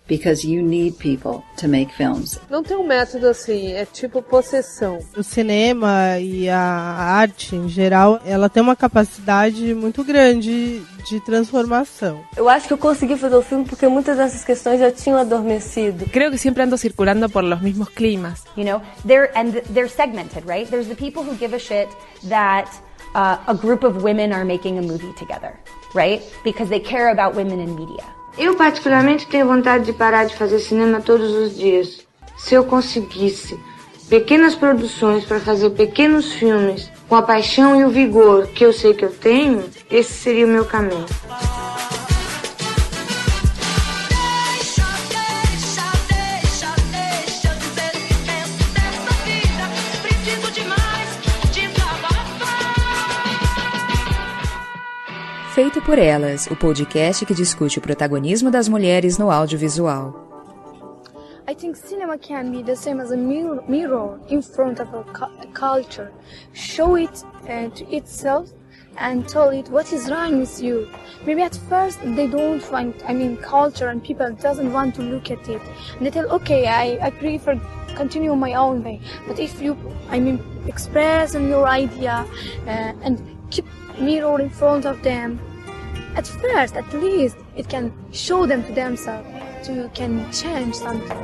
because you need people to make films. Não tem um método assim, é tipo possessão. O cinema e a arte em geral, ela tem uma capacidade muito grande de transformação. Eu acho que eu consegui fazer o filme porque muitas dessas questões já tinham adormecido. Creo que siempre ando circulando por los mismos climas. You know, they're segmented, right? There's the people who give a shit that a group of women are making a movie together, right? Because they care about women in media. Eu particularmente tenho vontade de parar de fazer cinema todos os dias. Se eu conseguisse pequenas produções para fazer pequenos filmes com a paixão e o vigor que eu sei que eu tenho, esse seria o meu caminho. Feito por Elas, o podcast que discute o protagonismo das mulheres no audiovisual. I think cinema can be the same as a mirror in front of a culture. Show it to itself and tell it what is wrong with you. Maybe at first they don't find, culture and people doesn't want to look at it. And they tell, okay, I prefer continue my own way. But if you, express your idea and keep mirror in front of them, at first, at least, it can show them to themselves, to can change something.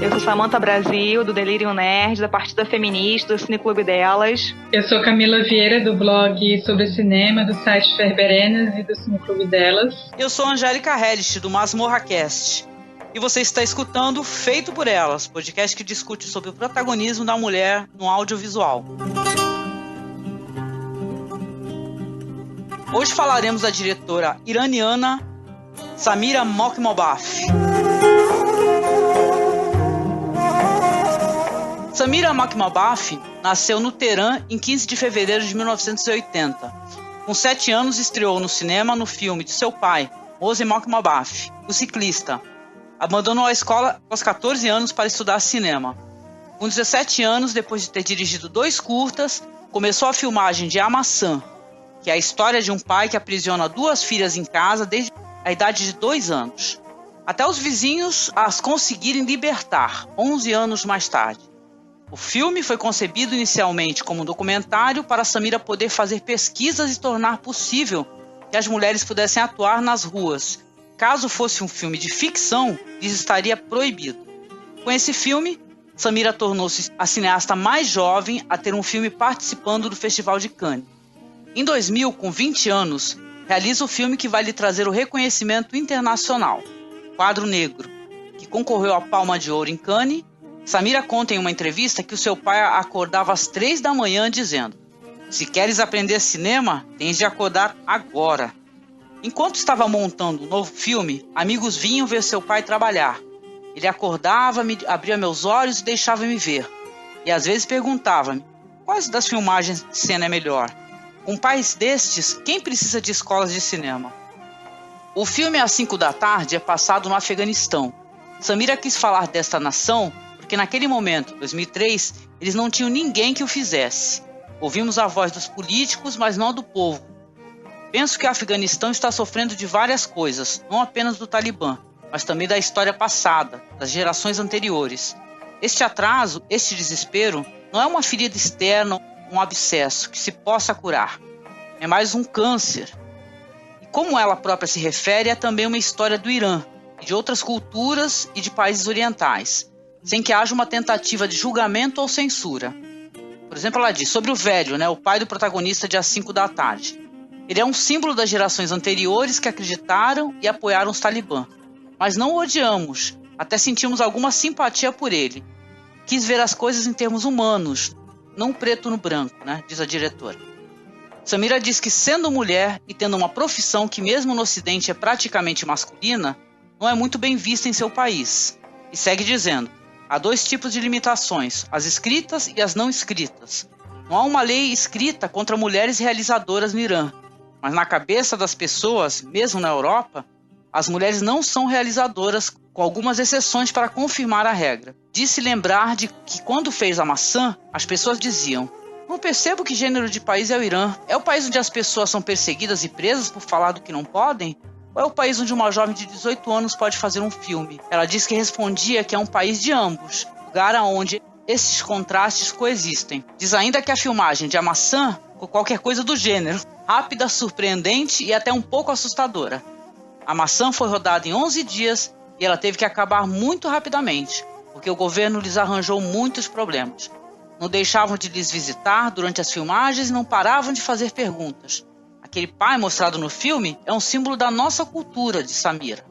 Eu sou Samantha Brasil, do Delirium Nerd, da Partida Feminista, do Cineclube Delas. Eu sou Camila Vieira, do blog sobre cinema, do site Ferberenas e do Cineclube Delas. Eu sou Angélica Hellish, do Masmorra Cast. E você está escutando Feito por Elas, podcast que discute sobre o protagonismo da mulher no audiovisual. Hoje falaremos da diretora iraniana Samira Mokhmobaf. Samira Mokhmobaf nasceu no Teherã em 15 de fevereiro de 1980. Com 7 anos estreou no cinema no filme de seu pai, Moshe Mokhmobaf, o ciclista. Abandonou a escola aos 14 anos para estudar cinema. Com 17 anos, depois de ter dirigido 2 curtas, começou a filmagem de A Maçã, que é a história de um pai que aprisiona 2 filhas em casa desde a idade de 2 anos, até os vizinhos as conseguirem libertar, 11 anos mais tarde. O filme foi concebido inicialmente como um documentário para Samira poder fazer pesquisas e tornar possível que as mulheres pudessem atuar nas ruas. Caso fosse um filme de ficção, isso estaria proibido. Com esse filme, Samira tornou-se a cineasta mais jovem a ter um filme participando do Festival de Cannes. Em 2000, com 20 anos, realiza o filme que vai lhe trazer o reconhecimento internacional, Quadro Negro, que concorreu à Palma de Ouro em Cannes. Samira conta em uma entrevista que o seu pai acordava às 3 da manhã dizendo: "Se queres aprender cinema, tens de acordar agora." Enquanto estava montando um novo filme, amigos vinham ver seu pai trabalhar. Ele acordava, abria meus olhos e deixava-me ver. E às vezes perguntava-me: quais das filmagens de cena é melhor? Com pais destes, quem precisa de escolas de cinema? O filme Às 5 da tarde é passado no Afeganistão. Samira quis falar desta nação porque naquele momento, 2003, eles não tinham ninguém que o fizesse. Ouvimos a voz dos políticos, mas não a do povo. Penso que o Afeganistão está sofrendo de várias coisas, não apenas do Talibã, mas também da história passada, das gerações anteriores. Este atraso, este desespero, não é uma ferida externa, um abscesso que se possa curar. É mais um câncer. E como ela própria se refere, é também uma história do Irã, e de outras culturas e de países orientais, sem que haja uma tentativa de julgamento ou censura. Por exemplo, ela diz sobre o velho, o pai do protagonista de Às 5 da tarde. Ele é um símbolo das gerações anteriores que acreditaram e apoiaram os talibã. Mas não o odiamos, até sentimos alguma simpatia por ele. Quis ver as coisas em termos humanos, não preto no branco, diz a diretora. Samira diz que sendo mulher e tendo uma profissão que mesmo no Ocidente é praticamente masculina, não é muito bem vista em seu país. E segue dizendo: há 2 tipos de limitações, as escritas e as não escritas. Não há uma lei escrita contra mulheres realizadoras no Irã. Mas na cabeça das pessoas, mesmo na Europa, as mulheres não são realizadoras, com algumas exceções para confirmar a regra. Disse lembrar de que quando fez A Maçã, as pessoas diziam: Não percebo que gênero de país é o Irã. É o país onde as pessoas são perseguidas e presas por falar do que não podem? Ou é o país onde uma jovem de 18 anos pode fazer um filme? Ela disse que respondia que é um país de ambos, lugar onde esses contrastes coexistem. Diz ainda que a filmagem de A Maçã, ou qualquer coisa do gênero, rápida, surpreendente e até um pouco assustadora. A Maçã foi rodada em 11 dias e ela teve que acabar muito rapidamente, porque o governo lhes arranjou muitos problemas. Não deixavam de lhes visitar durante as filmagens e não paravam de fazer perguntas. Aquele pai mostrado no filme é um símbolo da nossa cultura, de Samira.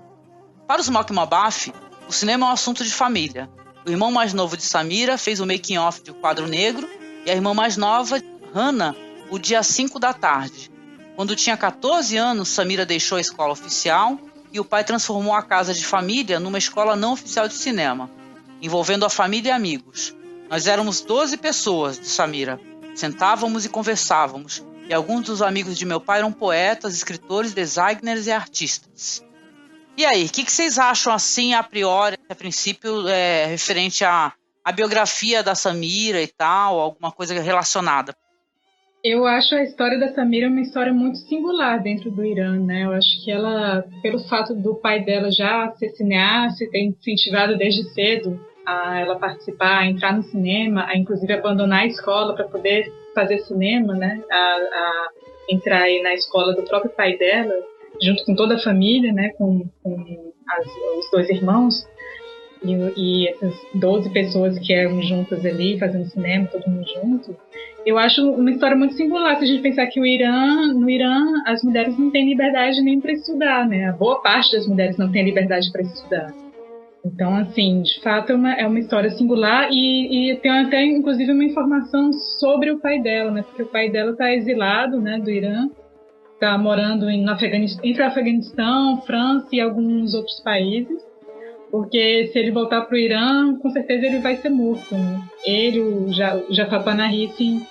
Para os Mock-Mabaf, o cinema é um assunto de família. O irmão mais novo de Samira fez o making-off de O Quadro Negro e a irmã mais nova, Hannah, o dia 5 da tarde. Quando tinha 14 anos, Samira deixou a escola oficial e o pai transformou a casa de família numa escola não oficial de cinema, envolvendo a família e amigos. Nós éramos 12 pessoas, de Samira. Sentávamos e conversávamos, e alguns dos amigos de meu pai eram poetas, escritores, designers e artistas. E aí, o que vocês acham assim, a priori, a princípio, referente à biografia da Samira e tal, alguma coisa relacionada? Eu acho a história da Samira uma história muito singular dentro do Irã, né? Eu acho que ela, pelo fato do pai dela já ser cineasta e ter incentivado desde cedo a ela participar, a entrar no cinema, a inclusive abandonar a escola para poder fazer cinema, né? A entrar aí na escola do próprio pai dela, junto com toda a família, né? Com os 2 irmãos e essas 12 pessoas que eram juntas ali, fazendo cinema, todo mundo junto. Eu acho uma história muito singular, se a gente pensar que no Irã, as mulheres não têm liberdade nem para estudar, né? A boa parte das mulheres não tem liberdade para estudar. Então, assim, de fato é uma história singular e tem até, inclusive, uma informação sobre o pai dela, né? Porque o pai dela está exilado, né, do Irã, está morando entre o Afeganistão, França e alguns outros países, porque se ele voltar para o Irã, com certeza ele vai ser morto, né? Ele, o Jafar Panahi, sim,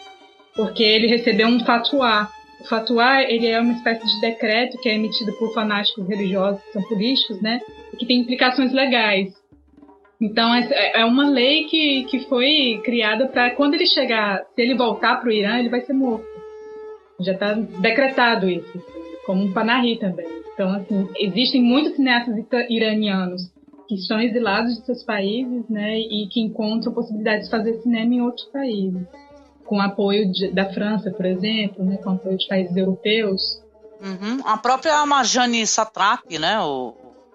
porque ele recebeu um fatuá. O fatuá, ele é uma espécie de decreto que é emitido por fanáticos religiosos que são políticos, né? E que tem implicações legais. Então, é uma lei que foi criada para quando ele chegar, se ele voltar para o Irã, ele vai ser morto. Já está decretado isso, como um Panahi também. Então, assim, existem muitos cineastas iranianos que estão exilados de seus países, né? E que encontram possibilidade de fazer cinema em outros países. Com apoio da França, por exemplo, né, com apoio de países europeus. Uhum. A própria Marjane Satrapi, né,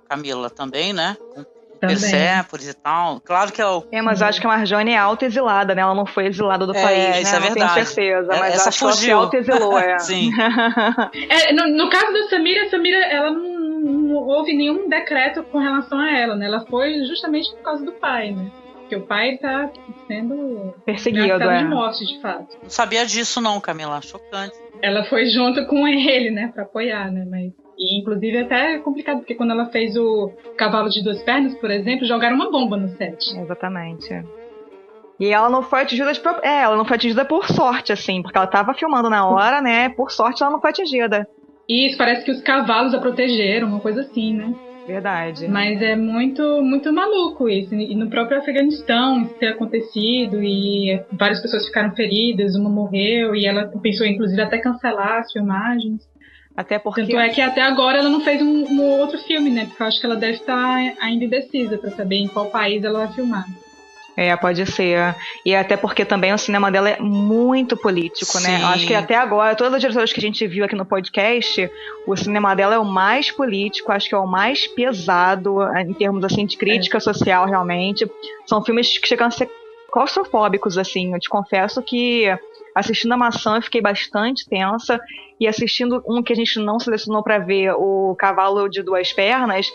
Camila, também, né, com Persépolis e tal. Claro que é o... mas acho que a Marjane é autoexilada, né, ela não foi exilada do país, né, isso é verdade. Não tenho certeza, mas essa acho que ela se autoexilou, Sim. No caso da Samira, ela não houve nenhum decreto com relação a ela, né, ela foi justamente por causa do pai, né. Porque o pai está sendo perseguido, de morte, de fato. Não sabia disso não, Camila, chocante. Ela foi junto com ele, né, para apoiar, né, mas... E, inclusive, até é complicado, porque quando ela fez o Cavalo de Duas Pernas, por exemplo, jogaram uma bomba no set. Exatamente. E ela não foi atingida ela não foi atingida por sorte, assim, porque ela estava filmando na hora, né, por sorte ela não foi atingida. Isso, parece que os cavalos a protegeram, uma coisa assim, né. Verdade. Mas é muito, muito maluco isso. E no próprio Afeganistão isso ter acontecido e várias pessoas ficaram feridas, uma morreu e ela pensou inclusive até cancelar as filmagens. Até porque... Tanto é que até agora ela não fez um outro filme, né? Porque eu acho que ela deve estar ainda indecisa para saber em qual país ela vai filmar. Pode ser. E até porque também o cinema dela é muito político, né? Eu acho que até agora, todas as direções que a gente viu aqui no podcast, o cinema dela é o mais político, acho que é o mais pesado em termos, assim, de crítica social, realmente. São filmes que chegam a ser claustrofóbicos, assim. Eu te confesso que assistindo A Maçã eu fiquei bastante tensa, e assistindo um que a gente não selecionou pra ver, o Cavalo de Duas Pernas,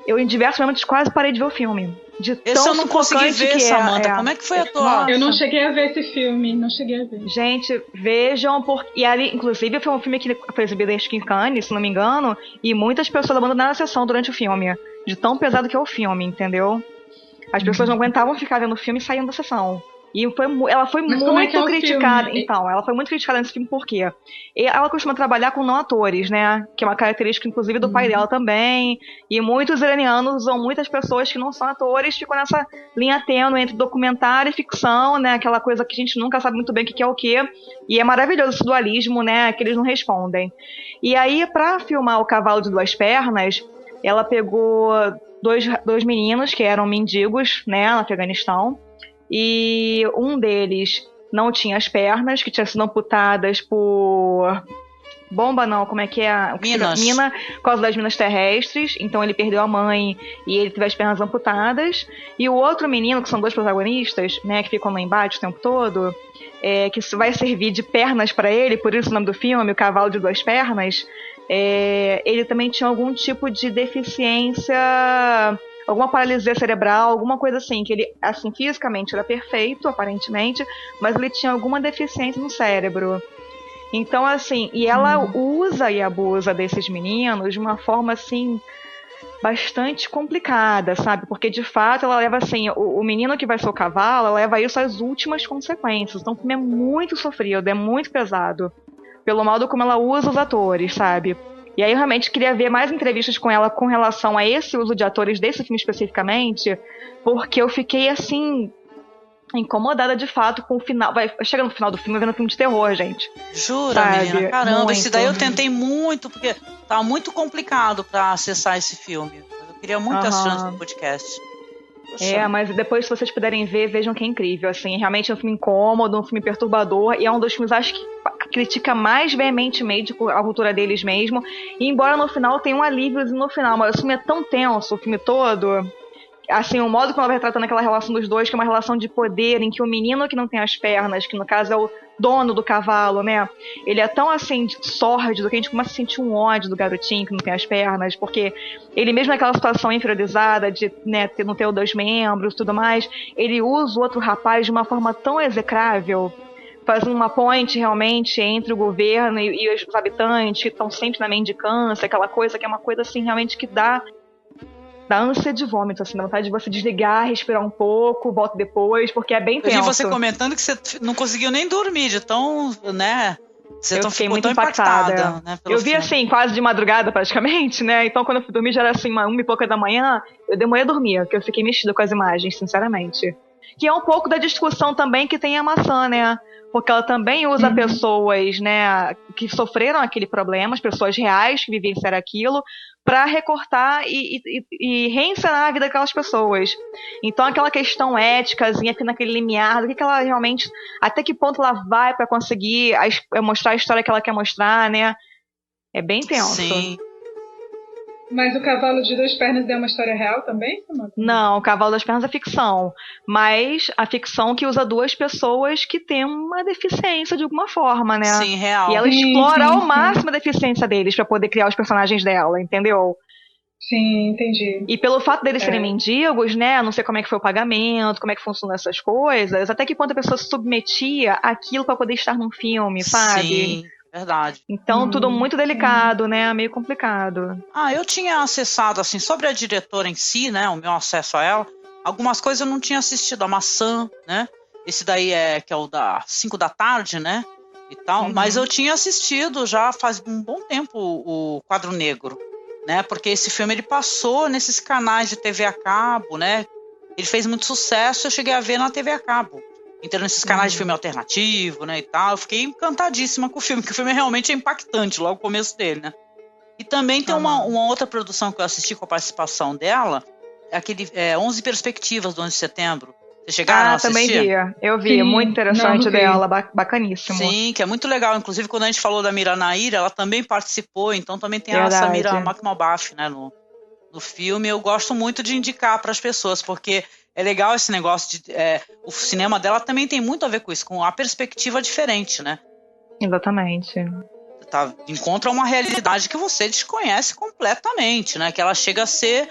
eu em diversos momentos quase parei de ver o filme. Esse eu não consegui ver, Samantha. Como é que foi a tua... Eu não cheguei a ver esse filme, não cheguei a ver. Gente, vejam, e ali, inclusive, foi um filme que foi exibido em Cannes, se não me engano, e muitas pessoas abandonaram a sessão durante o filme, de tão pesado que é o filme, entendeu? As pessoas não aguentavam ficar vendo o filme e saindo da sessão. E ela foi Mas muito criticada. Filme? Então, ela foi muito criticada nesse filme por quê? Ela costuma trabalhar com não atores, né? Que é uma característica, inclusive, do pai dela também. E muitos iranianos ou muitas pessoas que não são atores ficam nessa linha tênue entre documentário e ficção, né? Aquela coisa que a gente nunca sabe muito bem o que é o quê. E é maravilhoso esse dualismo, né? Que eles não respondem. E aí, pra filmar O Cavalo de Duas Pernas, ela pegou dois meninos que eram mendigos, né? No Afeganistão. E um deles não tinha as pernas, que tinham sido amputadas por bomba, não, como é que é? Mina, por causa das minas terrestres. Então ele perdeu a mãe e ele teve as pernas amputadas. E o outro menino, que são dois protagonistas, né, que ficam no embate o tempo todo, que vai servir de pernas para ele, por isso o nome do filme, O Cavalo de Duas Pernas, ele também tinha algum tipo de deficiência, alguma paralisia cerebral, alguma coisa assim, que ele, assim, fisicamente era perfeito, aparentemente, mas ele tinha alguma deficiência no cérebro. Então, assim, e ela usa e abusa desses meninos de uma forma, assim, bastante complicada, sabe? Porque, de fato, ela leva, assim, o menino que vai ser o cavalo, ela leva isso às últimas consequências. Então, o filme é muito sofrido, é muito pesado, pelo modo como ela usa os atores, sabe? E aí eu realmente queria ver mais entrevistas com ela com relação a esse uso de atores desse filme especificamente, porque eu fiquei, assim, incomodada de fato com o final. Chega no final do filme vendo um filme de terror, gente. Jura, sabe? menina? Caramba, muito. Esse daí eu tentei muito, porque tá muito complicado pra acessar esse filme. Eu queria muito assistir no podcast. Poxa. Mas depois, se vocês puderem ver, vejam que é incrível, assim, realmente é um filme incômodo, um filme perturbador, e é um dos filmes, acho que critica mais veementemente a cultura deles mesmo, e embora no final tenha um alívio no final, mas o filme é tão tenso, o filme todo, assim, o modo como ela vai retratando aquela relação dos dois, que é uma relação de poder, em que o menino que não tem as pernas, que no caso é o dono do cavalo, né, ele é tão, assim, sórdido, que a gente começa a sentir um ódio do garotinho que não tem as pernas, porque ele mesmo naquela situação inferiorizada de, né, não ter os dois membros e tudo mais, ele usa o outro rapaz de uma forma tão execrável, fazendo uma ponte realmente entre o governo e os habitantes que estão sempre na mendicância, aquela coisa que é uma coisa, assim, realmente que dá ânsia de vômito, assim, dá vontade de você desligar, respirar um pouco, volta depois, porque é bem tenso. Eu vi você comentando que você não conseguiu nem dormir de tão, né? Eu fiquei muito impactada. Né, eu vi, assim, quase de madrugada, praticamente, né? Então, quando eu fui dormir, já era, assim, 1h da manhã, eu demorei a dormir, porque eu fiquei mexida com as imagens, sinceramente. Que é um pouco da discussão também que tem a maçã, né? Porque ela também usa pessoas, né, que sofreram aquele problema, as pessoas reais que vivenciaram aquilo, para recortar e reencenar a vida daquelas pessoas. Então aquela questão éticazinha, naquele limiar, do que ela realmente, até que ponto ela vai para conseguir mostrar a história que ela quer mostrar, né? É bem tenso. Sim. Mas o Cavalo de Duas Pernas é uma história real também, Samantha? Não, o Cavalo das Pernas é ficção. Mas a ficção que usa duas pessoas que têm uma deficiência de alguma forma, né? Sim, real. E ela explora ao máximo a deficiência deles pra poder criar os personagens dela, entendeu? Sim, entendi. E pelo fato deles serem mendigos, né? Não sei como é que foi o pagamento, como é que funcionam essas coisas, até que ponto a pessoa se submetia àquilo pra poder estar num filme, sabe? Sim. Verdade. Então, tudo muito delicado, né? Meio complicado. Eu tinha acessado, assim, sobre a diretora em si, né? O meu acesso a ela. Algumas coisas eu não tinha assistido. A Maçã, né? Esse daí que é o da 5 da tarde, né? E tal. Mas eu tinha assistido já faz um bom tempo o Quadro Negro, né? Porque esse filme, ele passou nesses canais de TV a cabo, né? Ele fez muito sucesso, eu cheguei a ver na TV a cabo. Entrando nesses canais de filme alternativo, né, e tal. Eu fiquei encantadíssima com o filme, que o filme realmente é impactante, logo o começo dele, né. E também tem uma outra produção que eu assisti com a participação dela, é aquele 11 Perspectivas do 11 de setembro. Vocês chegaram a assistir? Também vi. Eu vi. Sim, muito interessante dela, bacaníssimo. Sim, que é muito legal. Inclusive, quando a gente falou da Mira Nair, ela também participou, então também tem a Samira Makhmalbaf, né, no filme. Eu gosto muito de indicar para as pessoas, porque é legal esse negócio de... o cinema dela também tem muito a ver com isso, com a perspectiva diferente, né? Exatamente. Tá, encontra uma realidade que você desconhece completamente, né? Que ela chega a ser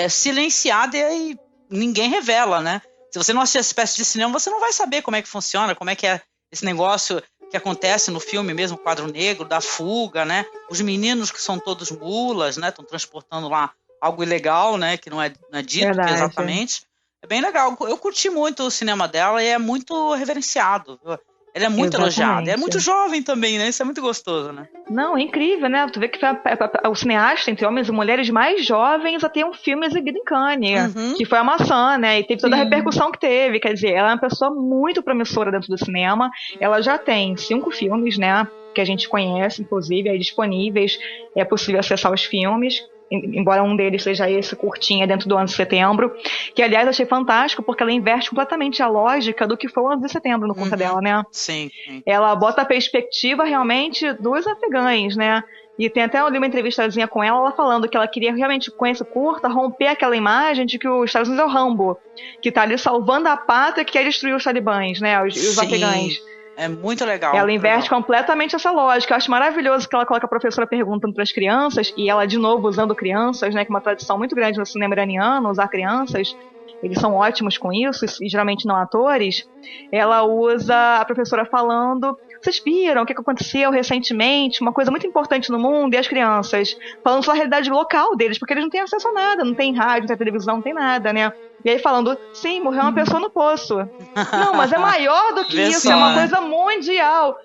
silenciada e ninguém revela, né? Se você não assistir essa espécie de cinema, você não vai saber como é que funciona, como é que é esse negócio que acontece no filme mesmo, Quadro Negro, da fuga, né? Os meninos que são todos mulas, né? Estão transportando lá algo ilegal, né? Que não é dito exatamente. É bem legal. Eu curti muito o cinema dela e é muito reverenciado. Ela é muito elogiada. É muito jovem também, né? Isso é muito gostoso, né? Não, é incrível, né? Tu vê que foi o cineasta, entre homens e mulheres, mais jovens a ter um filme exibido em Cannes, que foi a Maçã, né? E teve toda a repercussão que teve. Quer dizer, ela é uma pessoa muito promissora dentro do cinema. Ela já tem 5 filmes, né? Que a gente conhece, inclusive, aí disponíveis. É possível acessar os filmes. Embora um deles seja esse curtinha dentro do 11 de setembro, que aliás eu achei fantástico porque ela inverte completamente a lógica do que foi o 11 de setembro no curta dela, né? Sim. Ela bota a perspectiva realmente dos afegães, né? E tem até uma entrevistazinha com ela falando que ela queria realmente, com esse curta, romper aquela imagem de que os Estados Unidos é o Rambo, que tá ali salvando a pátria que quer destruir os talibãs, né? Os afegães. É muito legal. Ela inverte completamente essa lógica. Eu acho maravilhoso que ela coloca a professora perguntando para as crianças, e ela, de novo, usando crianças, né, que é uma tradição muito grande no cinema iraniano, usar crianças. Eles são ótimos com isso, e geralmente não atores. Ela usa a professora falando: vocês viram o que aconteceu recentemente? Uma coisa muito importante no mundo, e as crianças falando sobre a realidade local deles, porque eles não têm acesso a nada, não tem rádio, não tem televisão, não tem nada, né? E aí falando, sim, morreu uma pessoa no poço. Não, mas é maior do que isso, é uma coisa mundial.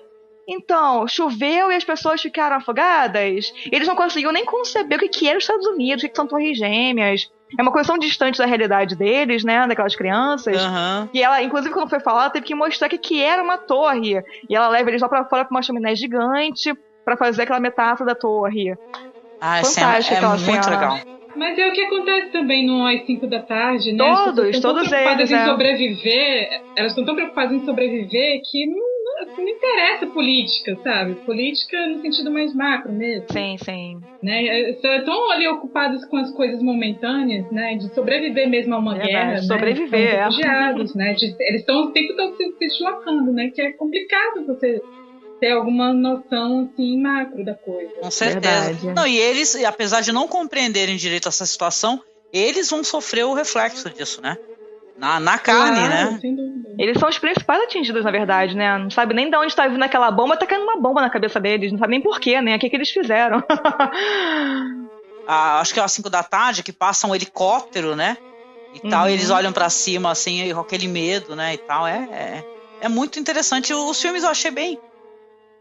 Então, choveu e as pessoas ficaram afogadas. Eles não conseguiam nem conceber o que eram os Estados Unidos, o que são torres gêmeas. É uma coisa tão distante da realidade deles, né, daquelas crianças. E ela, inclusive, quando foi falar, ela teve que mostrar que era uma torre. E ela leva eles lá pra fora pra uma chaminé gigante pra fazer aquela metáfora da torre. Fantástica, é muito legal. Mas é o que acontece também no Às 5 da tarde, né? Todos eles, sobreviver, elas estão tão preocupadas em sobreviver que não interessa política, sabe? Política no sentido mais macro mesmo. Sim. Né? Estão ali ocupadas com as coisas momentâneas, né? De sobreviver mesmo a uma guerra. Sobreviver, né? Refugiados, né? Eles estão o tempo todo se deslocando, né? Que é complicado você ter alguma noção, assim, macro da coisa. Com certeza. Verdade. Não, e eles, apesar de não compreenderem direito essa situação, eles vão sofrer o reflexo disso, né? Na carne, né? Eles são os principais atingidos, na verdade, né? Não sabe nem de onde está vindo aquela bomba, tá caindo uma bomba na cabeça deles. Não sabe nem porquê, né? O que eles fizeram. Acho que é às 5 da tarde, que passa um helicóptero, né? E tal, e eles olham pra cima, assim, com aquele medo, né? E tal. É muito interessante. Os filmes eu achei bem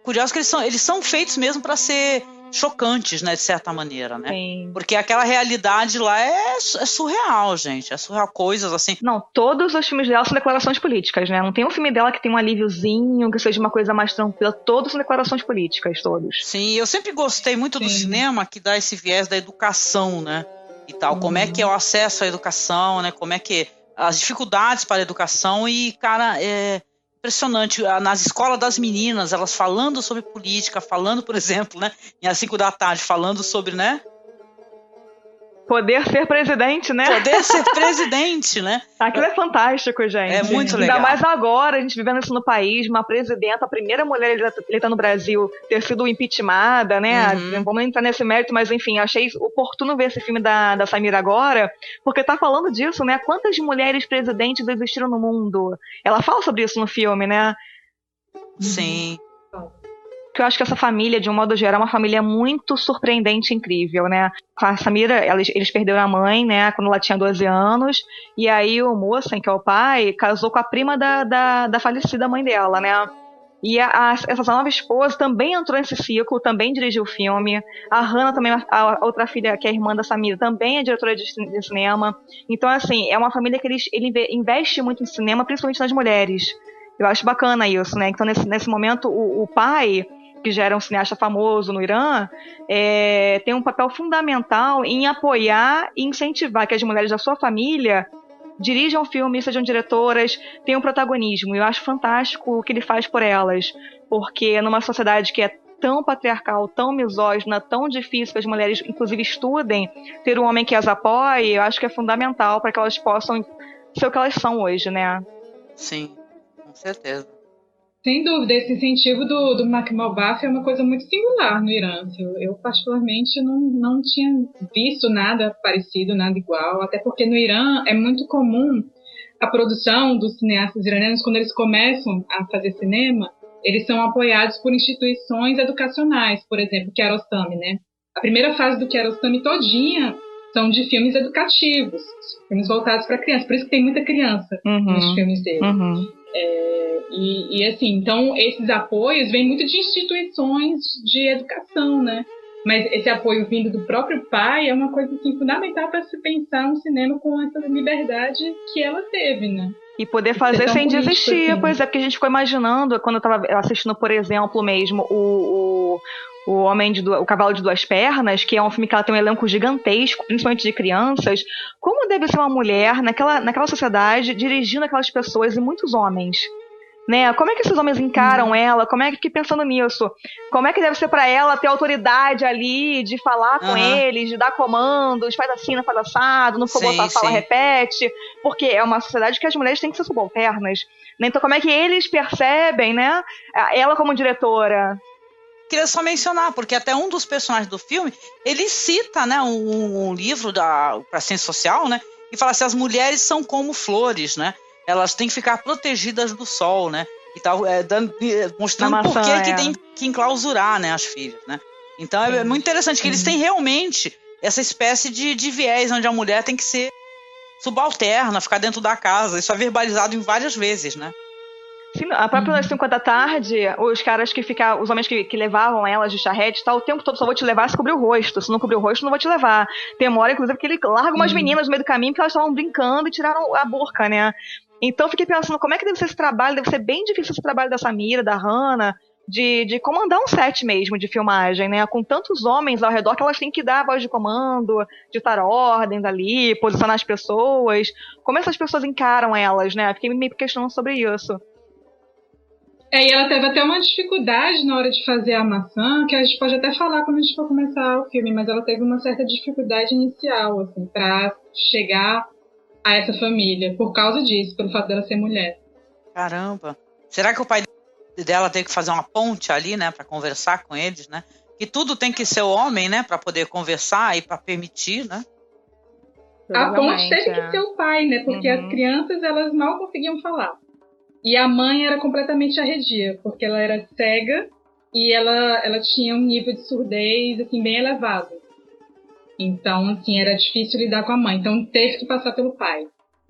curioso que eles são feitos mesmo para ser chocantes, né, de certa maneira, né? Sim. Porque aquela realidade lá é surreal, gente. É surreal, coisas assim. Não, todos os filmes dela são declarações políticas, né? Não tem um filme dela que tem um alíviozinho, que seja uma coisa mais tranquila. Todos são declarações políticas, todos. Sim, eu sempre gostei muito do cinema que dá esse viés da educação, né? E tal. Como é que é o acesso à educação, né? Como é que as dificuldades para a educação e, cara, impressionante, nas escolas das meninas, elas falando sobre política, falando, por exemplo, né, às 5 da tarde, falando sobre, né? Poder ser presidente, né? Poder ser presidente, né? Aquilo é fantástico, gente. É muito legal. Ainda mais agora, a gente vivendo isso no país, uma presidenta, a primeira mulher eleita no Brasil, ter sido impeachmentada, né? Vamos entrar nesse mérito, mas enfim, achei oportuno ver esse filme da Samira agora, porque tá falando disso, né? Quantas mulheres presidentes existiram no mundo? Ela fala sobre isso no filme, né? Sim. Que eu acho que essa família, de um modo geral, é uma família muito surpreendente e incrível, né? A Samira, eles perderam a mãe, né, quando ela tinha 12 anos, e aí o Mohsen, que é o pai, casou com a prima da falecida mãe dela, né? E essa nova esposa também entrou nesse ciclo, também dirigiu o filme. A Hannah também, a outra filha, que é a irmã da Samira, também é diretora de cinema. Então, assim, é uma família que ele investe muito em cinema, principalmente nas mulheres. Eu acho bacana isso, né? Então, nesse momento, o pai, que já era um cineasta famoso no Irã, tem um papel fundamental em apoiar e incentivar que as mulheres da sua família dirijam filmes, sejam diretoras, tenham protagonismo. Eu acho fantástico o que ele faz por elas, porque numa sociedade que é tão patriarcal, tão misógina, tão difícil que as mulheres, inclusive, estudem, ter um homem que as apoie, eu acho que é fundamental para que elas possam ser o que elas são hoje, né? Sim, com certeza. Sem dúvida, esse incentivo do Makhmal Mobaf é uma coisa muito singular no Irã. Eu particularmente, não tinha visto nada parecido, nada igual, até porque no Irã é muito comum a produção dos cineastas iranianos, quando eles começam a fazer cinema, eles são apoiados por instituições educacionais, por exemplo, Kiarostami, né? A primeira fase do Kiarostami todinha são de filmes educativos, filmes voltados para criança. Por isso que tem muita criança nos filmes dele. E assim, então esses apoios vêm muito de instituições de educação, né? Mas esse apoio vindo do próprio pai é uma coisa assim, fundamental para se pensar um cinema com essa liberdade que ela teve, né? E poder fazer sem desistir, assim. Pois é, porque a gente ficou imaginando, quando eu estava assistindo, por exemplo, mesmo, o Cavalo de Duas Pernas, que é um filme que ela tem um elenco gigantesco, principalmente de crianças, como deve ser uma mulher naquela sociedade, dirigindo aquelas pessoas e muitos homens? Né? Como é que esses homens encaram ela? Como é que fiquei pensando nisso? Como é que deve ser pra ela ter autoridade ali de falar com eles, de dar comandos, faz assim, não faz assado, não for botar a fala, repete, porque é uma sociedade que as mulheres têm que ser subalternas, né? Então como é que eles percebem, né? Ela como diretora? Queria só mencionar, porque até um dos personagens do filme, ele cita, né, um livro para ciência social, né, e fala assim, as mulheres são como flores, né? Elas têm que ficar protegidas do sol, né? E tal, mostrando por que tem que enclausurar, né, as filhas, né? Então é muito interessante que eles têm realmente essa espécie de viés onde a mulher tem que ser subalterna, ficar dentro da casa. Isso é verbalizado em várias vezes, né? Sim, a própria das 5 da tarde, os caras os homens que levavam elas de charrete, o tempo todo, só vou te levar se cobrir o rosto. Se não cobrir o rosto, não vou te levar. Tem uma hora, inclusive, que ele larga umas meninas no meio do caminho porque elas estavam brincando e tiraram a burca, né? Então eu fiquei pensando, como é que deve ser esse trabalho? Deve ser bem difícil esse trabalho da Samira, da Hannah, de comandar um set mesmo de filmagem, né? Com tantos homens ao redor que elas têm que dar a voz de comando, ditar ordens ali, posicionar as pessoas. Como essas pessoas encaram elas, né? Fiquei meio questionando sobre isso. E ela teve até uma dificuldade na hora de fazer a maçã, que a gente pode até falar quando a gente for começar o filme, mas ela teve uma certa dificuldade inicial, assim, pra chegar a essa família, por causa disso, pelo fato dela ser mulher. Caramba! Será que o pai dela teve que fazer uma ponte ali, né, pra conversar com eles, né? Que tudo tem que ser o homem, né, pra poder conversar e pra permitir, né? A ponte teve que ser o pai, né, porque as crianças, elas mal conseguiam falar. E a mãe era completamente arredia, porque ela era cega e ela tinha um nível de surdez, assim, bem elevado. Então, assim, era difícil lidar com a mãe. Então, teve que passar pelo pai,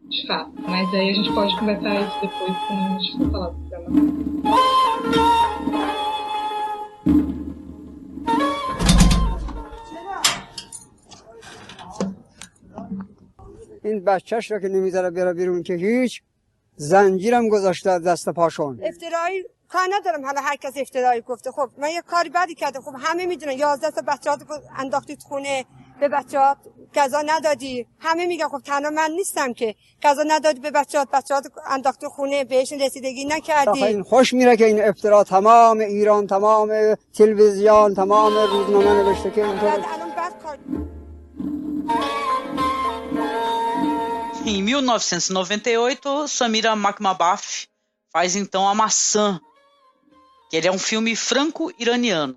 de fato. Mas aí a gente pode conversar isso depois, quando a gente for falar do programa. این بچه‌ش را که نمیذاره بره بیرون که هیچ زنجیرم گذاشته دست پاشون. افترایی کار ندارم، حالا هر کس افترایی گفته. خب من یه کاری بدی کردم، خب همه میدونن 11 تا بچه‌ها انداختید خونه، به بچه‌ها غذا ندادی. همه میگن خب تنها من نیستم که غذا ندادی به بچه‌ها انداختی خونه، بهشون رسیدگی نکردی. این خوش میره که این افترا تمام ایران، تمام تلویزیون، تمام روزنامه نوشته که اینطور. الان بعد کار Em 1998, Samira Makhmalbaf faz então A Maçã, que ele é um filme franco-iraniano.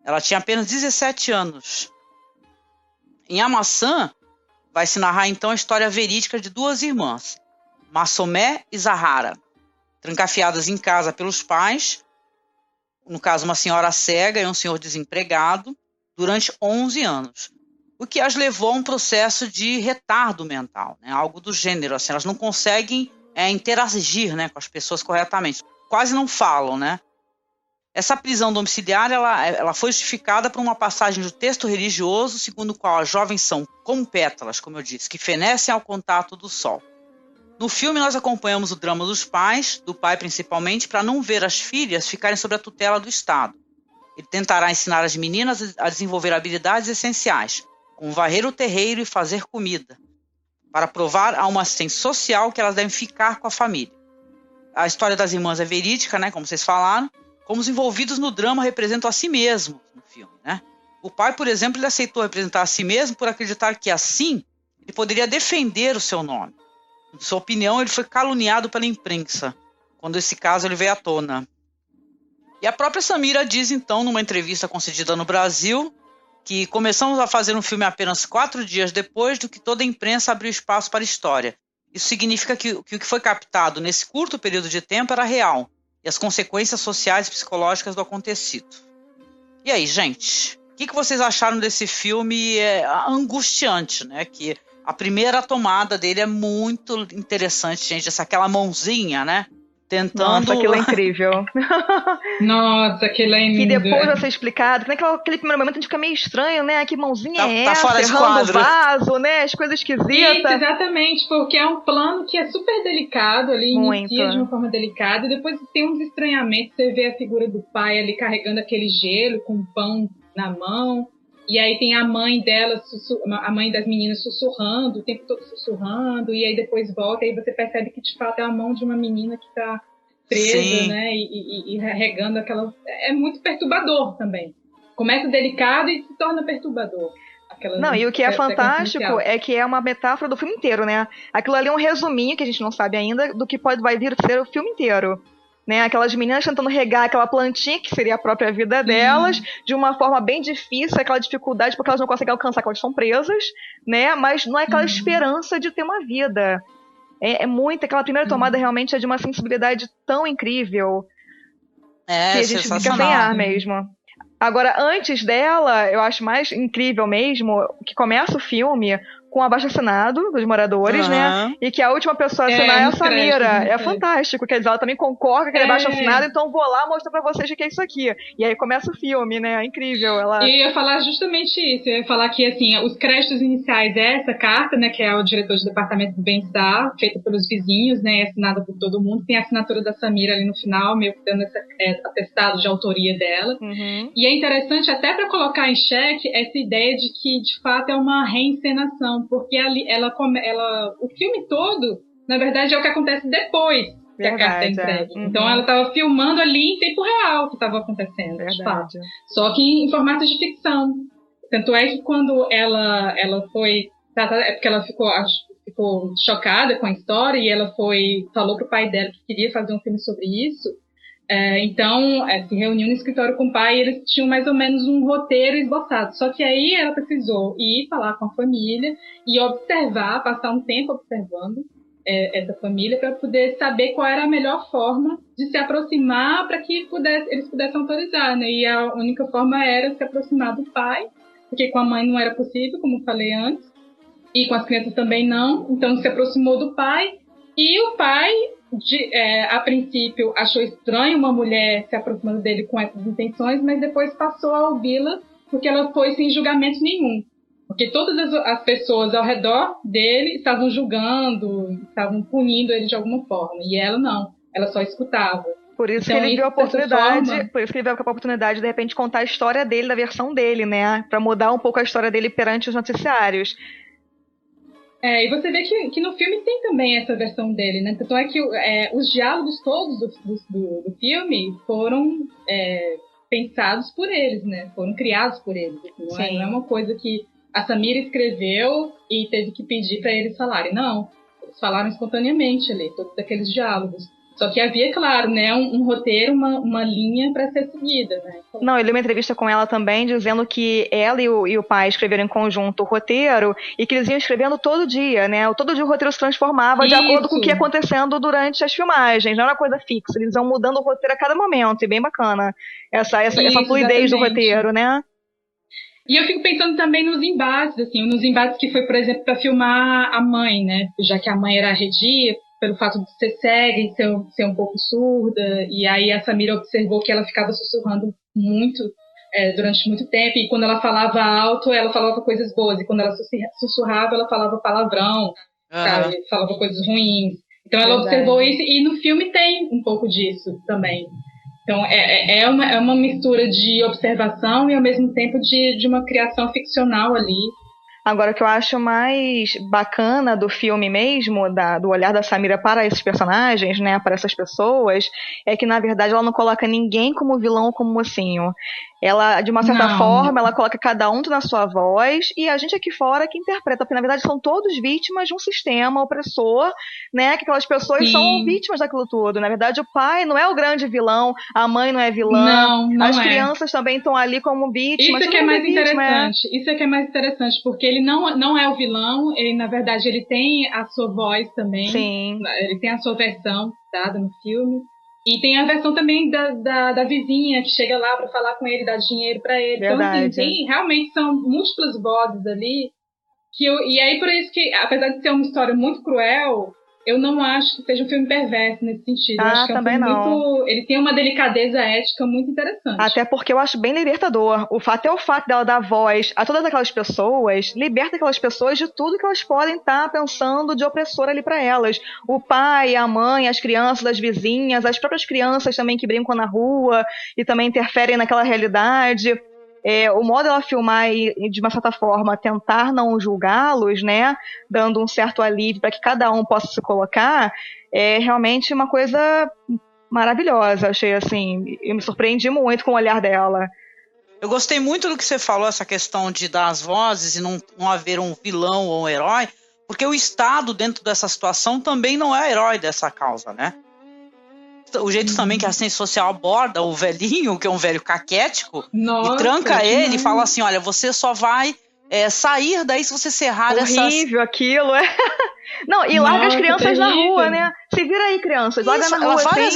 Ela tinha apenas 17 anos. Em A Maçã, vai se narrar então a história verídica de duas irmãs, Masomé e Zahara, trancafiadas em casa pelos pais, no caso uma senhora cega e um senhor desempregado, durante 11 anos. O que as levou a um processo de retardo mental, né? Algo do gênero, assim, elas não conseguem interagir, né, com as pessoas corretamente, quase não falam, né? Essa prisão domiciliar ela foi justificada por uma passagem do texto religioso, segundo o qual as jovens são como pétalas, como eu disse, que fenecem ao contato do sol. No filme nós acompanhamos o drama dos pais, do pai principalmente, para não ver as filhas ficarem sob a tutela do Estado. Ele tentará ensinar as meninas a desenvolver habilidades essenciais, como varrer o terreiro e fazer comida, para provar a uma assistente social que elas devem ficar com a família. A história das irmãs é verídica, né, como vocês falaram, como os envolvidos no drama representam a si mesmos no filme, né? O pai, por exemplo, ele aceitou representar a si mesmo por acreditar que assim ele poderia defender o seu nome. Em sua opinião, ele foi caluniado pela imprensa, quando esse caso ele veio à tona. E a própria Samira diz, então, numa entrevista concedida no Brasil, que começamos a fazer um filme apenas 4 dias depois do que toda a imprensa abriu espaço para a história. Isso significa que o que foi captado nesse curto período de tempo era real, e as consequências sociais e psicológicas do acontecido. E aí, gente? que vocês acharam desse filme angustiante, né? Que a primeira tomada dele é muito interessante, gente. Aquela mãozinha, né? Tentando... Nossa, aquilo é incrível. Nossa, aquilo é lindo. E depois vai ser explicado, que naquele primeiro momento a gente fica meio estranho, né? Que mãozinha é tá essa? Fora de Errando o quadro. vaso, né? As coisas esquisitas. Isso, exatamente, porque é um plano que é super delicado ali, Muito. inicia de uma forma delicada, e depois tem uns estranhamentos, você vê a figura do pai ali carregando aquele gelo com pão na mão, e aí tem a mãe dela, a mãe das meninas sussurrando, o tempo todo sussurrando, e aí depois volta, e aí você percebe que de fato é a mão de uma menina que tá presa, Sim. né, e regando aquela... É muito perturbador também. Começa delicado e se torna perturbador. Não, e o que é fantástico é que é uma metáfora do filme inteiro, né? Aquilo ali é um resuminho, que a gente não sabe ainda, do que vai vir a ser o filme inteiro. Né, aquelas meninas tentando regar aquela plantinha, que seria a própria vida delas, de uma forma bem difícil, aquela dificuldade, porque elas não conseguem alcançar, porque elas são presas, né? Mas não é aquela esperança de ter uma vida. É muito, aquela primeira tomada realmente é de uma sensibilidade tão incrível, que a gente fica sem ar mesmo. Agora, antes dela, eu acho mais incrível mesmo, que começa o filme com o abaixo-assinado dos moradores, né? E que a última pessoa a assinar é a Samira. É fantástico. Quer dizer, ela também concorda com aquele abaixo-assinado, então vou lá mostrar pra vocês o que é isso aqui. E aí começa o filme, né? É incrível. Ela... E eu ia falar justamente isso. Eu ia falar que, assim, os créditos iniciais é essa carta, né? Que é o diretor de departamento do bem-estar, feita pelos vizinhos, né? Assinada por todo mundo. Tem a assinatura da Samira ali no final, meio que dando esse atestado de autoria dela. E é interessante até para colocar em xeque essa ideia de que, de fato, é uma reencenação. Porque ali o filme todo, na verdade, é o que acontece depois que a carta é entregue. Então ela estava filmando ali em tempo real o que estava acontecendo, de fato. Só que em formato de ficção. Tanto é que quando ela foi... É porque ela ficou chocada com a história e ela falou pro pai dela que queria fazer um filme sobre isso. Então, se reuniu no escritório com o pai e eles tinham mais ou menos um roteiro esboçado. Só que aí ela precisou ir falar com a família e observar, passar um tempo observando essa família para poder saber qual era a melhor forma de se aproximar para que eles pudessem autorizar, né? E a única forma era se aproximar do pai, porque com a mãe não era possível, como eu falei antes, e com as crianças também não. Então se aproximou do pai e o pai... a princípio achou estranho uma mulher se aproximando dele com essas intenções, mas depois passou a ouvi-la porque ela foi sem julgamento nenhum, porque todas as pessoas ao redor dele estavam julgando, estavam punindo ele de alguma forma, e ela não, ela só escutava. Por isso que ele viu a oportunidade de repente contar a história dele, da versão dele, né, para mudar um pouco a história dele perante os noticiários. E você vê que no filme tem também essa versão dele, né? Então é que os diálogos todos do filme foram pensados por eles, né? Foram criados por eles. Não é uma coisa que a Samira escreveu e teve que pedir para eles falarem. Não, eles falaram espontaneamente ali, todos aqueles diálogos. Só que havia, claro, né, um roteiro, uma linha para ser seguida, né? Não, eu li uma entrevista com ela também, dizendo que ela e o pai escreveram em conjunto o roteiro e que eles iam escrevendo todo dia, né? Todo dia o roteiro se transformava de acordo com o que ia acontecendo durante as filmagens, não era uma coisa fixa, eles iam mudando o roteiro a cada momento, e bem bacana essa fluidez do roteiro, né? E eu fico pensando também nos embates, assim, nos embates que foi, por exemplo, para filmar a mãe, né? Já que a mãe era arredia, pelo fato de ser cega e ser um pouco surda, e aí a Samira observou que ela ficava sussurrando muito durante muito tempo, e quando ela falava alto, ela falava coisas boas, e quando ela sussurrava, ela falava palavrão, sabe? Falava coisas ruins. Então ela observou isso, e no filme tem um pouco disso também. Então é uma mistura de observação e ao mesmo tempo de uma criação ficcional ali. Agora, o que eu acho mais bacana do filme mesmo, do olhar da Samira para esses personagens, né, para essas pessoas, é que, na verdade, ela não coloca ninguém como vilão ou como mocinho. Ela, de uma certa forma, ela coloca cada um na sua voz, e a gente aqui fora que interpreta, porque, na verdade, são todos vítimas de um sistema opressor, né, que aquelas pessoas são vítimas daquilo tudo. Na verdade, o pai não é o grande vilão, a mãe não é vilã, as crianças também estão ali como vítimas. Isso é que é mais interessante, isso é que é mais interessante, porque ele não é o vilão, ele, na verdade, ele tem a sua voz também, ele tem a sua versão dada no filme, E tem a versão também da vizinha que chega lá para falar com ele, dar dinheiro para ele. Verdade. Então, assim, realmente são múltiplas vozes ali. E aí, por isso que, apesar de ser uma história muito cruel, eu não acho que seja um filme perverso nesse sentido. Eu acho que é um também filme não. muito... Ele tem uma delicadeza ética muito interessante. Até porque eu acho bem libertador. O fato dela dar voz a todas aquelas pessoas, liberta aquelas pessoas de tudo que elas podem estar pensando de opressor ali pra elas. O pai, a mãe, as crianças, as vizinhas, as próprias crianças também que brincam na rua e também interferem naquela realidade. O modo dela filmar e, de uma certa forma, tentar não julgá-los, né, dando um certo alívio para que cada um possa se colocar, é realmente uma coisa maravilhosa. Achei assim, eu me surpreendi muito com o olhar dela. Eu gostei muito do que você falou, essa questão de dar as vozes e não haver um vilão ou um herói, porque o Estado, dentro dessa situação, também não é herói dessa causa, né? O jeito também que a ciência social aborda o velhinho, que é um velho caquético, e tranca ele e fala assim, olha, você só vai sair daí se você serrar essas... Horrível aquilo, Não, e larga as crianças na rua, né? Se vira aí, crianças, larga na rua.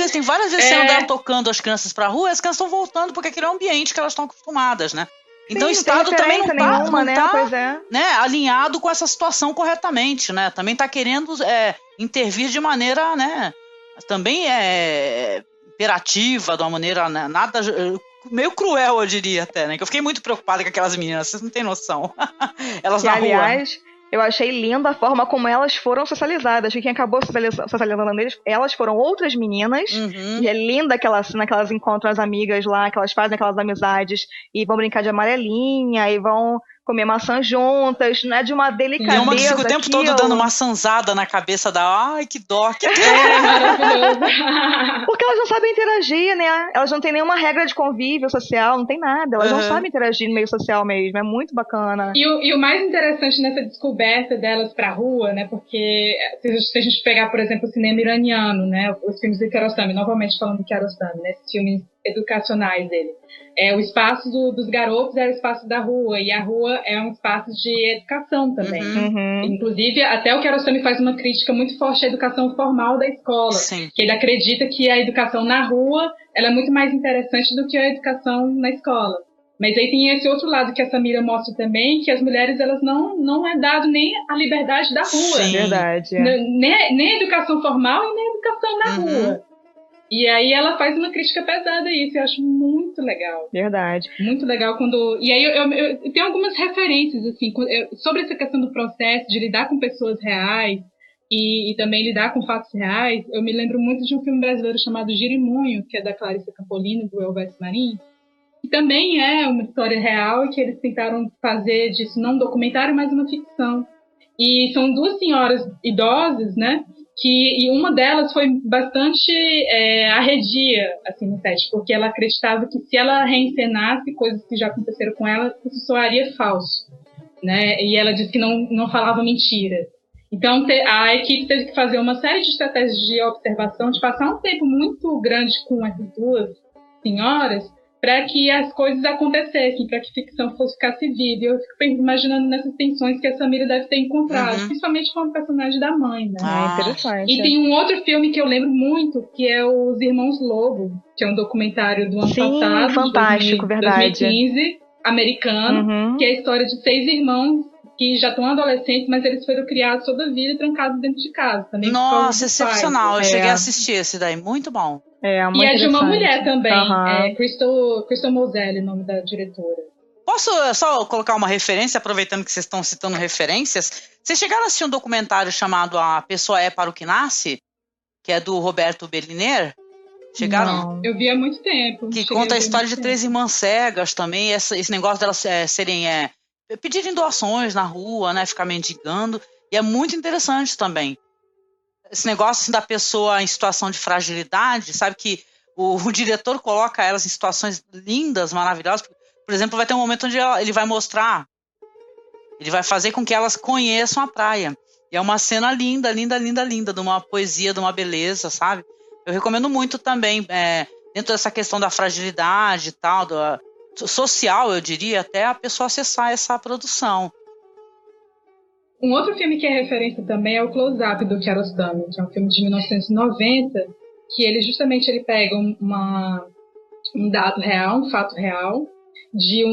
Tem várias vezes sendo dela tocando as crianças pra rua, e as crianças estão voltando porque aquele é o ambiente que elas estão acostumadas, né? Então o Estado também não tá alinhado com essa situação corretamente, né? Também tá querendo intervir de maneira, né? Também imperativa, de uma maneira nada... meio cruel, eu diria até, né? Que eu fiquei muito preocupada com aquelas meninas, vocês não têm noção. Elas na rua. Aliás, eu achei linda a forma como elas foram socializadas. Que quem acabou socializando eles, elas foram outras meninas. E é linda aquela cena que elas encontram as amigas lá, que elas fazem aquelas amizades e vão brincar de amarelinha e vão comer maçã juntas, né? De uma delicadeza. E uma que fica o tempo todo dando maçãzada na cabeça da... Ai, que dó, que dó. Porque elas não sabem interagir, né? Elas não têm nenhuma regra de convívio social, não tem nada. Elas não sabem interagir no meio social mesmo. É muito bacana. E o mais interessante nessa descoberta delas pra rua, né? Porque se a gente pegar, por exemplo, o cinema iraniano, né? Os filmes do Kiarostami, novamente falando do Kiarostami, né? Esses filmes educacionais dele. O espaço dos garotos é o espaço da rua, e a rua é um espaço de educação também. Inclusive, até o Kiarostami faz uma crítica muito forte à educação formal da escola. Sim. Que ele acredita que a educação na rua ela é muito mais interessante do que a educação na escola. Mas aí tem esse outro lado que a Samira mostra também, que as mulheres elas não é dado nem a liberdade da rua. Sim, verdade. Nem a educação formal e nem a educação na rua. E aí ela faz uma crítica pesada a isso, eu acho muito legal. Verdade. Muito legal quando... E aí eu tenho algumas referências, assim, sobre essa questão do processo de lidar com pessoas reais e também lidar com fatos reais. Eu me lembro muito de um filme brasileiro chamado Girimunho, que é da Clarissa Campolino, do Elvis Marim, que também é uma história real e que eles tentaram fazer disso não um documentário, mas uma ficção. E são duas senhoras idosas, né? E uma delas foi bastante arredia assim, no set, porque ela acreditava que se ela reencenasse coisas que já aconteceram com ela, isso soaria falso, né? E ela disse que não falava mentira. Então a equipe teve que fazer uma série de estratégias de observação, de passar um tempo muito grande com essas duas senhoras para que as coisas acontecessem, para que a ficção ficasse viva. Eu fico imaginando nessas tensões que a Samira deve ter encontrado, principalmente com o personagem da mãe, né? Interessante. E tem um outro filme que eu lembro muito, que é Os Irmãos Lobo, que é um documentário do ano passado, fantástico, verdade. 2015, americano, que é a história de 6 irmãos que já estão adolescentes, mas eles foram criados toda a vida e trancados dentro de casa. Também. Nossa, excepcional. Eu cheguei a assistir esse daí, muito bom. E é de uma mulher também, Crystal Moselli, o nome da diretora. Posso só colocar uma referência, aproveitando que vocês estão citando referências? Vocês chegaram a assistir um documentário chamado A Pessoa é para o que Nasce? Que é do Roberto Berliner? Chegaram? Não, eu vi há muito tempo. Que conta a história de 3 irmãs cegas também, esse negócio delas serem... pedirem doações na rua, né, ficar mendigando, e é muito interessante também. Esse negócio assim, da pessoa em situação de fragilidade, sabe que o diretor coloca elas em situações lindas, maravilhosas. Por exemplo, vai ter um momento onde ele vai mostrar, ele vai fazer com que elas conheçam a praia. E é uma cena linda, linda, linda, linda, de uma poesia, de uma beleza, sabe? Eu recomendo muito também, dentro dessa questão da fragilidade e tal, social, eu diria, até a pessoa acessar essa produção. Um outro filme que é referência também é o Close Up, do Kiarostami, que é um filme de 1990, que ele justamente ele pega um dado real, um fato real, de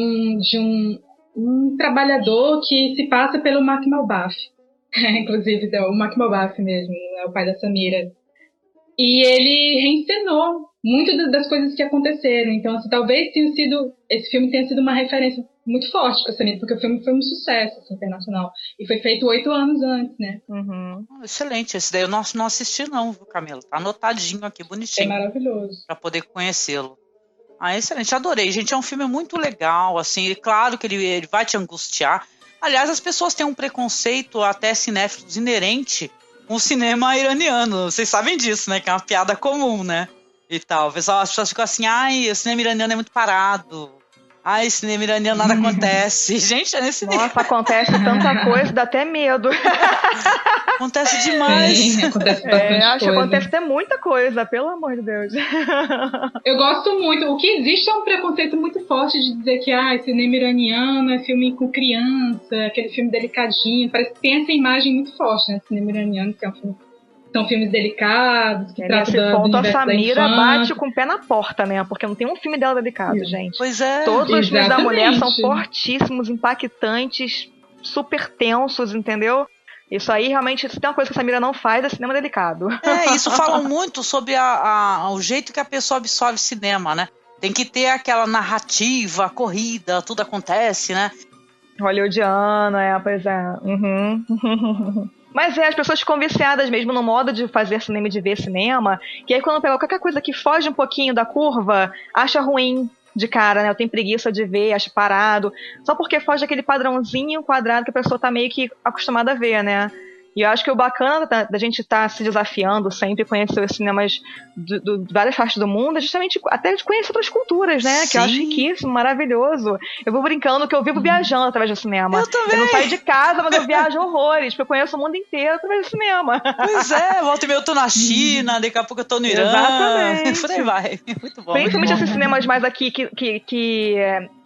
um trabalhador que se passa pelo Mark Malbaff. Inclusive, o Mark Malbaff mesmo, é o pai da Samira. E ele reencenou muitas das coisas que aconteceram. Então, assim, talvez esse filme tenha sido uma referência muito forte para Samira, porque o filme foi um sucesso assim, internacional. E foi feito 8 anos antes, né? Excelente. Esse daí eu não assisti não, viu, Camila? Tá anotadinho aqui, bonitinho. É maravilhoso. Para poder conhecê-lo. Excelente. Adorei, gente. É um filme muito legal, assim. Claro que ele vai te angustiar. Aliás, as pessoas têm um preconceito até cinéfilos inerente com o cinema iraniano. Vocês sabem disso, né? Que é uma piada comum, né? E tal. As pessoas ficam assim, o cinema iraniano é muito parado. Cinema iraniano nada acontece. Gente, é nesse nível. Nossa, acontece tanta coisa, dá até medo. Acontece demais. Sim, acontece bastante acho que coisa. acontece até muita coisa, pelo amor de Deus. Eu gosto muito. O que existe é um preconceito muito forte de dizer que cinema iraniano é filme com criança, aquele filme delicadinho. Parece que tem essa imagem muito forte, né? Cinema iraniano, que é um filme. São filmes delicados, que tratam do ponto universo a Samira da bate com o pé na porta, né? Porque não tem um filme dela delicado, gente. Pois é. Todos os filmes da mulher são Exatamente. fortíssimos, impactantes, super tensos, entendeu? Isso aí, realmente, se tem uma coisa que a Samira não faz, é cinema delicado. Isso falam muito sobre o jeito que a pessoa absorve cinema, né? Tem que ter aquela narrativa, a corrida, tudo acontece, né? Hollywoodiana, pois é. Mas as pessoas ficam viciadas mesmo no modo de fazer cinema e de ver cinema, que aí quando pega qualquer coisa que foge um pouquinho da curva, acha ruim de cara, né? Eu tenho preguiça de ver, acho parado, só porque foge daquele padrãozinho quadrado que a pessoa tá meio que acostumada a ver, né? E eu acho que o bacana da gente estar se desafiando sempre, conhecer os cinemas de várias partes do mundo, é justamente até de conhecer outras culturas, né? Sim. Que eu acho riquíssimo, maravilhoso. Eu vou brincando que eu vivo viajando através do cinema. Eu também. Eu não saio de casa, mas eu viajo horrores, porque eu conheço o mundo inteiro através do cinema. Pois é, volta e meia eu tô na China, daqui a pouco eu tô no Irã. Exatamente. Por aí vai. Muito bom. Principalmente muito bom. esses cinemas mais aqui que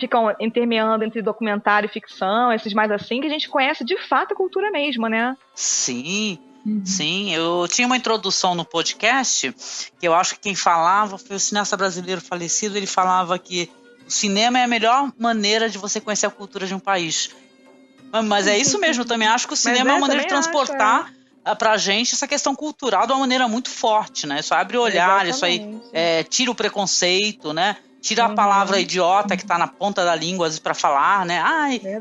ficam intermeando entre documentário e ficção, esses mais assim, que a gente conhece de fato a cultura mesmo, né? Sim, sim. Eu tinha uma introdução no podcast que eu acho que quem falava foi o cineasta brasileiro falecido. Ele falava que o cinema é a melhor maneira de você conhecer a cultura de um país. Mas é isso mesmo, eu também acho que o cinema é uma maneira de transportar pra gente essa questão cultural de uma maneira muito forte, né? Isso abre o olhar, isso aí tira o preconceito, né? Tira a palavra idiota que tá na ponta da língua, às vezes, pra falar, né?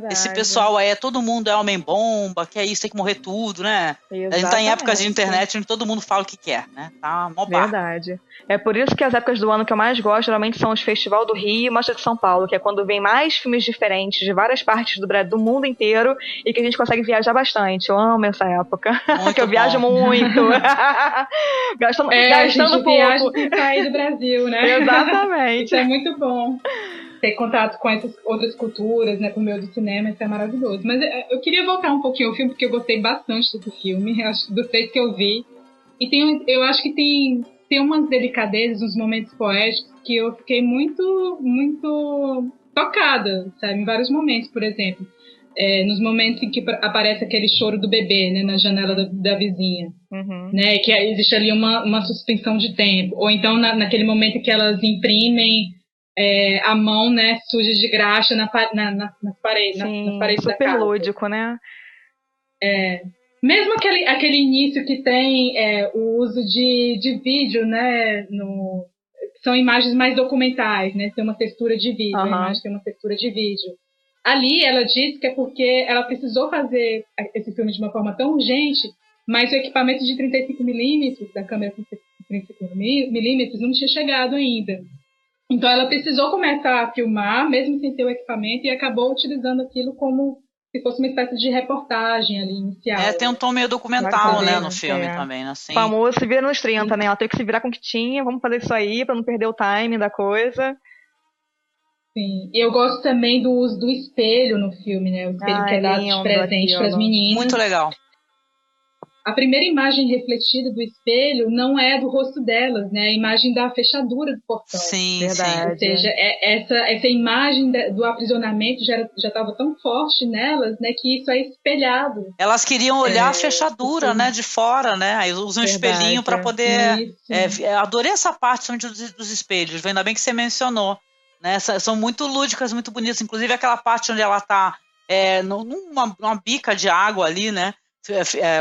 Esse pessoal aí, todo mundo é homem-bomba, que é isso, tem que morrer tudo, né? Exatamente. A gente tá em épocas de internet onde todo mundo fala o que quer, né? Tá mó barco. Verdade. É por isso que as épocas do ano que eu mais gosto, geralmente, são os Festival do Rio e Mostra de São Paulo, que é quando vem mais filmes diferentes de várias partes do mundo inteiro e que a gente consegue viajar bastante. Eu amo essa época. Que eu viajo muito. gastando a gente pouco. viaja sem sair do Brasil, né? Exatamente. Isso é muito bom. Ter contato com essas outras culturas, né, por meio do cinema, isso é maravilhoso. Mas eu queria voltar um pouquinho ao filme, porque eu gostei bastante desse filme, dos 3 que eu vi. E eu acho que tem umas delicadezas, uns momentos poéticos que eu fiquei muito, muito tocada, sabe? Em vários momentos, por exemplo. Nos momentos em que aparece aquele choro do bebê, né, na janela da vizinha. Né, que existe ali uma suspensão de tempo. Ou então naquele momento em que elas imprimem a mão, né, suja de graxa nas paredes. Sim, nas paredes da super casa. lúdico, né? Mesmo aquele início que tem o uso de vídeo, né, são imagens mais documentais, né, tem uma textura de vídeo, a imagem tem uma textura de vídeo. Ali ela diz que é porque ela precisou fazer esse filme de uma forma tão urgente, mas o equipamento de 35mm, da câmera com 35mm, não tinha chegado ainda. Então ela precisou começar a filmar, mesmo sem ter o equipamento, e acabou utilizando aquilo como se fosse uma espécie de reportagem ali inicial. Tem um tom meio documental, né, no filme também, assim. O famoso se vira nos 30, né? Ela teve que se virar com o que tinha, vamos fazer isso aí pra não perder o timing da coisa. Sim, e eu gosto também do uso do espelho no filme, né? O espelho que é dado de presente para as meninas. Muito legal. a primeira imagem refletida do espelho não é do rosto delas, né? A imagem da fechadura do portão. Sim, verdade. Ou seja, essa imagem do aprisionamento já estava tão forte nelas, né, que isso é espelhado. Elas queriam olhar a fechadura, né, de fora, né? Aí usam um espelhinho para poder... adorei essa parte dos espelhos, ainda bem que você mencionou. Né? São muito lúdicas, muito bonitas. Inclusive aquela parte onde ela está numa bica de água ali, né?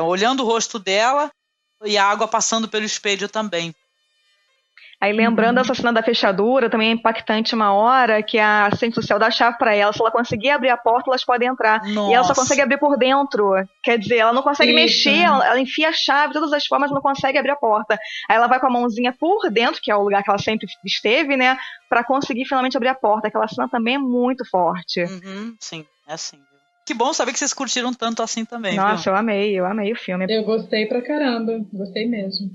Olhando o rosto dela e a água passando pelo espelho também. Aí lembrando essa cena da fechadura, também é impactante uma hora que a assistente social dá a chave para ela. Se ela conseguir abrir a porta, elas podem entrar. Nossa. E ela só consegue abrir por dentro. Quer dizer, ela não consegue mexer, ela enfia a chave de todas as formas, não consegue abrir a porta. Aí ela vai com a mãozinha por dentro, que é o lugar que ela sempre esteve, né? Pra conseguir finalmente abrir a porta. Aquela cena também é muito forte. Sim, é assim. Que bom saber que vocês curtiram tanto assim também. Nossa, viu? eu amei o filme. Eu gostei pra caramba, gostei mesmo.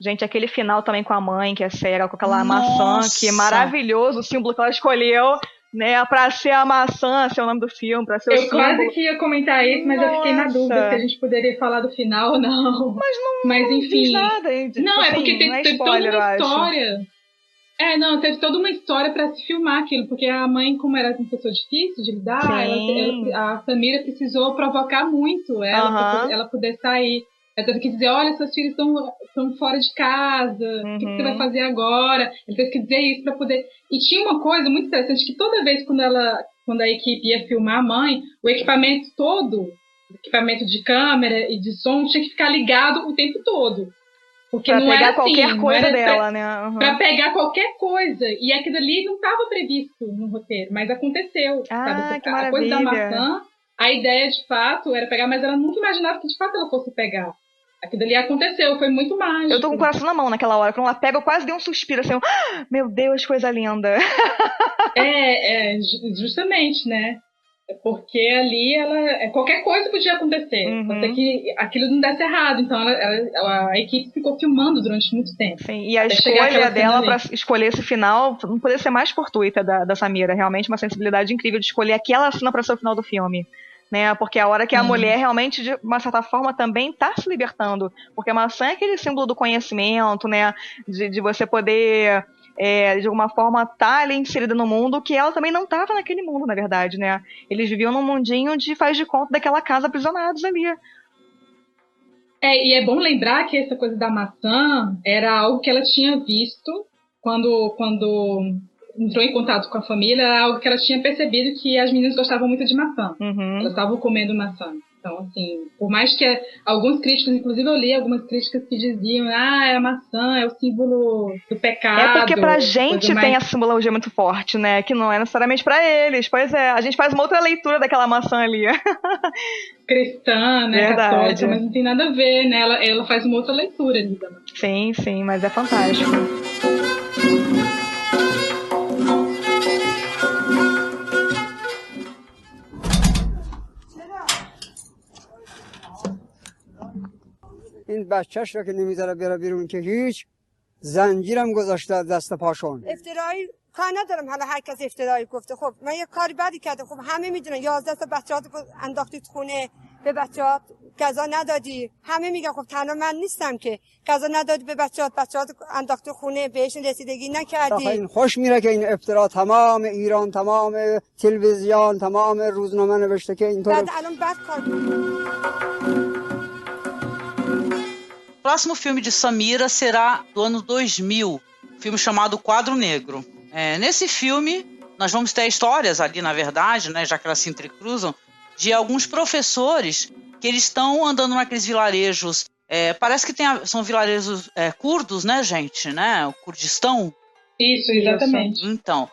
Gente, aquele final também com a mãe, que é cega, com aquela maçã, que é maravilhoso, o símbolo que ela escolheu, né, pra ser a maçã, ser o nome do filme, pra ser o símbolo. Eu quase que ia comentar isso, mas eu fiquei na dúvida se a gente poderia falar do final ou não. Mas enfim. Diz nada, hein? Não, é porque não é teve spoiler, toda uma história. Teve toda uma história pra se filmar aquilo, porque a mãe, como era uma pessoa difícil de lidar, a Samira precisou provocar muito ela pra ela poder sair. Ela teve que dizer, olha, seus filhos estão fora de casa, o que você vai fazer agora? Ele teve que dizer isso para poder... E tinha uma coisa muito interessante, que toda vez quando a equipe ia filmar a mãe, o equipamento todo, o equipamento de câmera e de som, tinha que ficar ligado o tempo todo. Porque pra não pegar era qualquer assim, coisa dela, né? Pra pegar qualquer coisa. E aquilo ali não estava previsto no roteiro, mas aconteceu. Sabe? Que a coisa da maçã, a ideia de fato era pegar, mas ela nunca imaginava que de fato ela fosse pegar. Aquilo ali aconteceu, foi muito mágico. Eu tô com o coração na mão naquela hora. Quando ela pega, eu quase dei um suspiro, assim, meu Deus, coisa linda. Justamente, né? Porque ali qualquer coisa podia acontecer. Pode ser que aquilo não desse errado. Então a equipe ficou filmando durante muito tempo. Sim, e a escolha dela para escolher esse final não poderia ser mais fortuita da Samira. Realmente uma sensibilidade incrível de escolher aquela cena para ser o final do filme. Né, porque a hora que a mulher realmente, de uma certa forma, também está se libertando. Porque a maçã é aquele símbolo do conhecimento, né, de você poder, de alguma forma, estar ali inserida no mundo, que ela também não estava naquele mundo, na verdade, né. Eles viviam num mundinho de faz de conta daquela casa aprisionados ali. E é bom lembrar que essa coisa da maçã era algo que ela tinha visto quando entrou em contato com a família, era algo que ela tinha percebido que as meninas gostavam muito de maçã. Elas estavam comendo maçã. Então, assim, por mais que alguns críticos, inclusive eu li algumas críticas que diziam, a maçã é o símbolo do pecado. É porque pra gente tem essa simbologia muito forte, né? Que não é necessariamente pra eles. Pois é, a gente faz uma outra leitura daquela maçã ali. Cristã, né? Verdade. Católica, mas não tem nada a ver, né? Ela faz uma outra leitura ali da maçã. Sim, mas é fantástico. این بچهش را که نمیذاره بره بیرون که هیچ زنجیرم گذاشته دست پاشون. افترایی کار ندارم حالا هر کس افترایی گفته. خب من یه کاری بدی کردم. خب همه میدونن 11 تا بچه‌ها انداختید خونه، به بچه‌ها غذا ندادی. همه میگن خب تنها من نیستم که غذا ندادی به بچه‌ها انداختی خونه، بهشون رسیدگی نکردی. این خوش میره که این افترا تمام ایران، تمام تلویزیون، تمام روزنامه نوشته که اینطور. بعد الان بد کار O próximo filme de Samira será do ano 2000, filme chamado Quadro Negro. Nesse filme, nós vamos ter histórias ali, na verdade, né, já que elas se entrecruzam, de alguns professores que eles estão andando naqueles vilarejos, parece que são vilarejos curdos, né, gente? Né? O Kurdistão. Isso, exatamente. Então,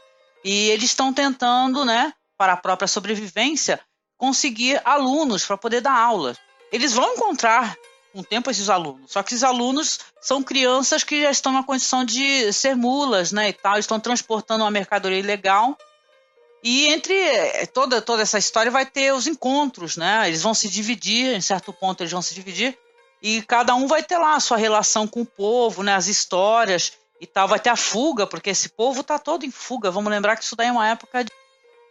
e eles estão tentando, né, para a própria sobrevivência, conseguir alunos para poder dar aula. Eles vão encontrar com o tempo esses alunos, só que esses alunos são crianças que já estão na condição de ser mulas, né, e tal, estão transportando uma mercadoria ilegal, e entre toda essa história vai ter os encontros, né, eles vão se dividir, em certo ponto eles vão se dividir, e cada um vai ter lá a sua relação com o povo, né, as histórias e tal, vai ter a fuga, porque esse povo está todo em fuga, vamos lembrar que isso daí é uma época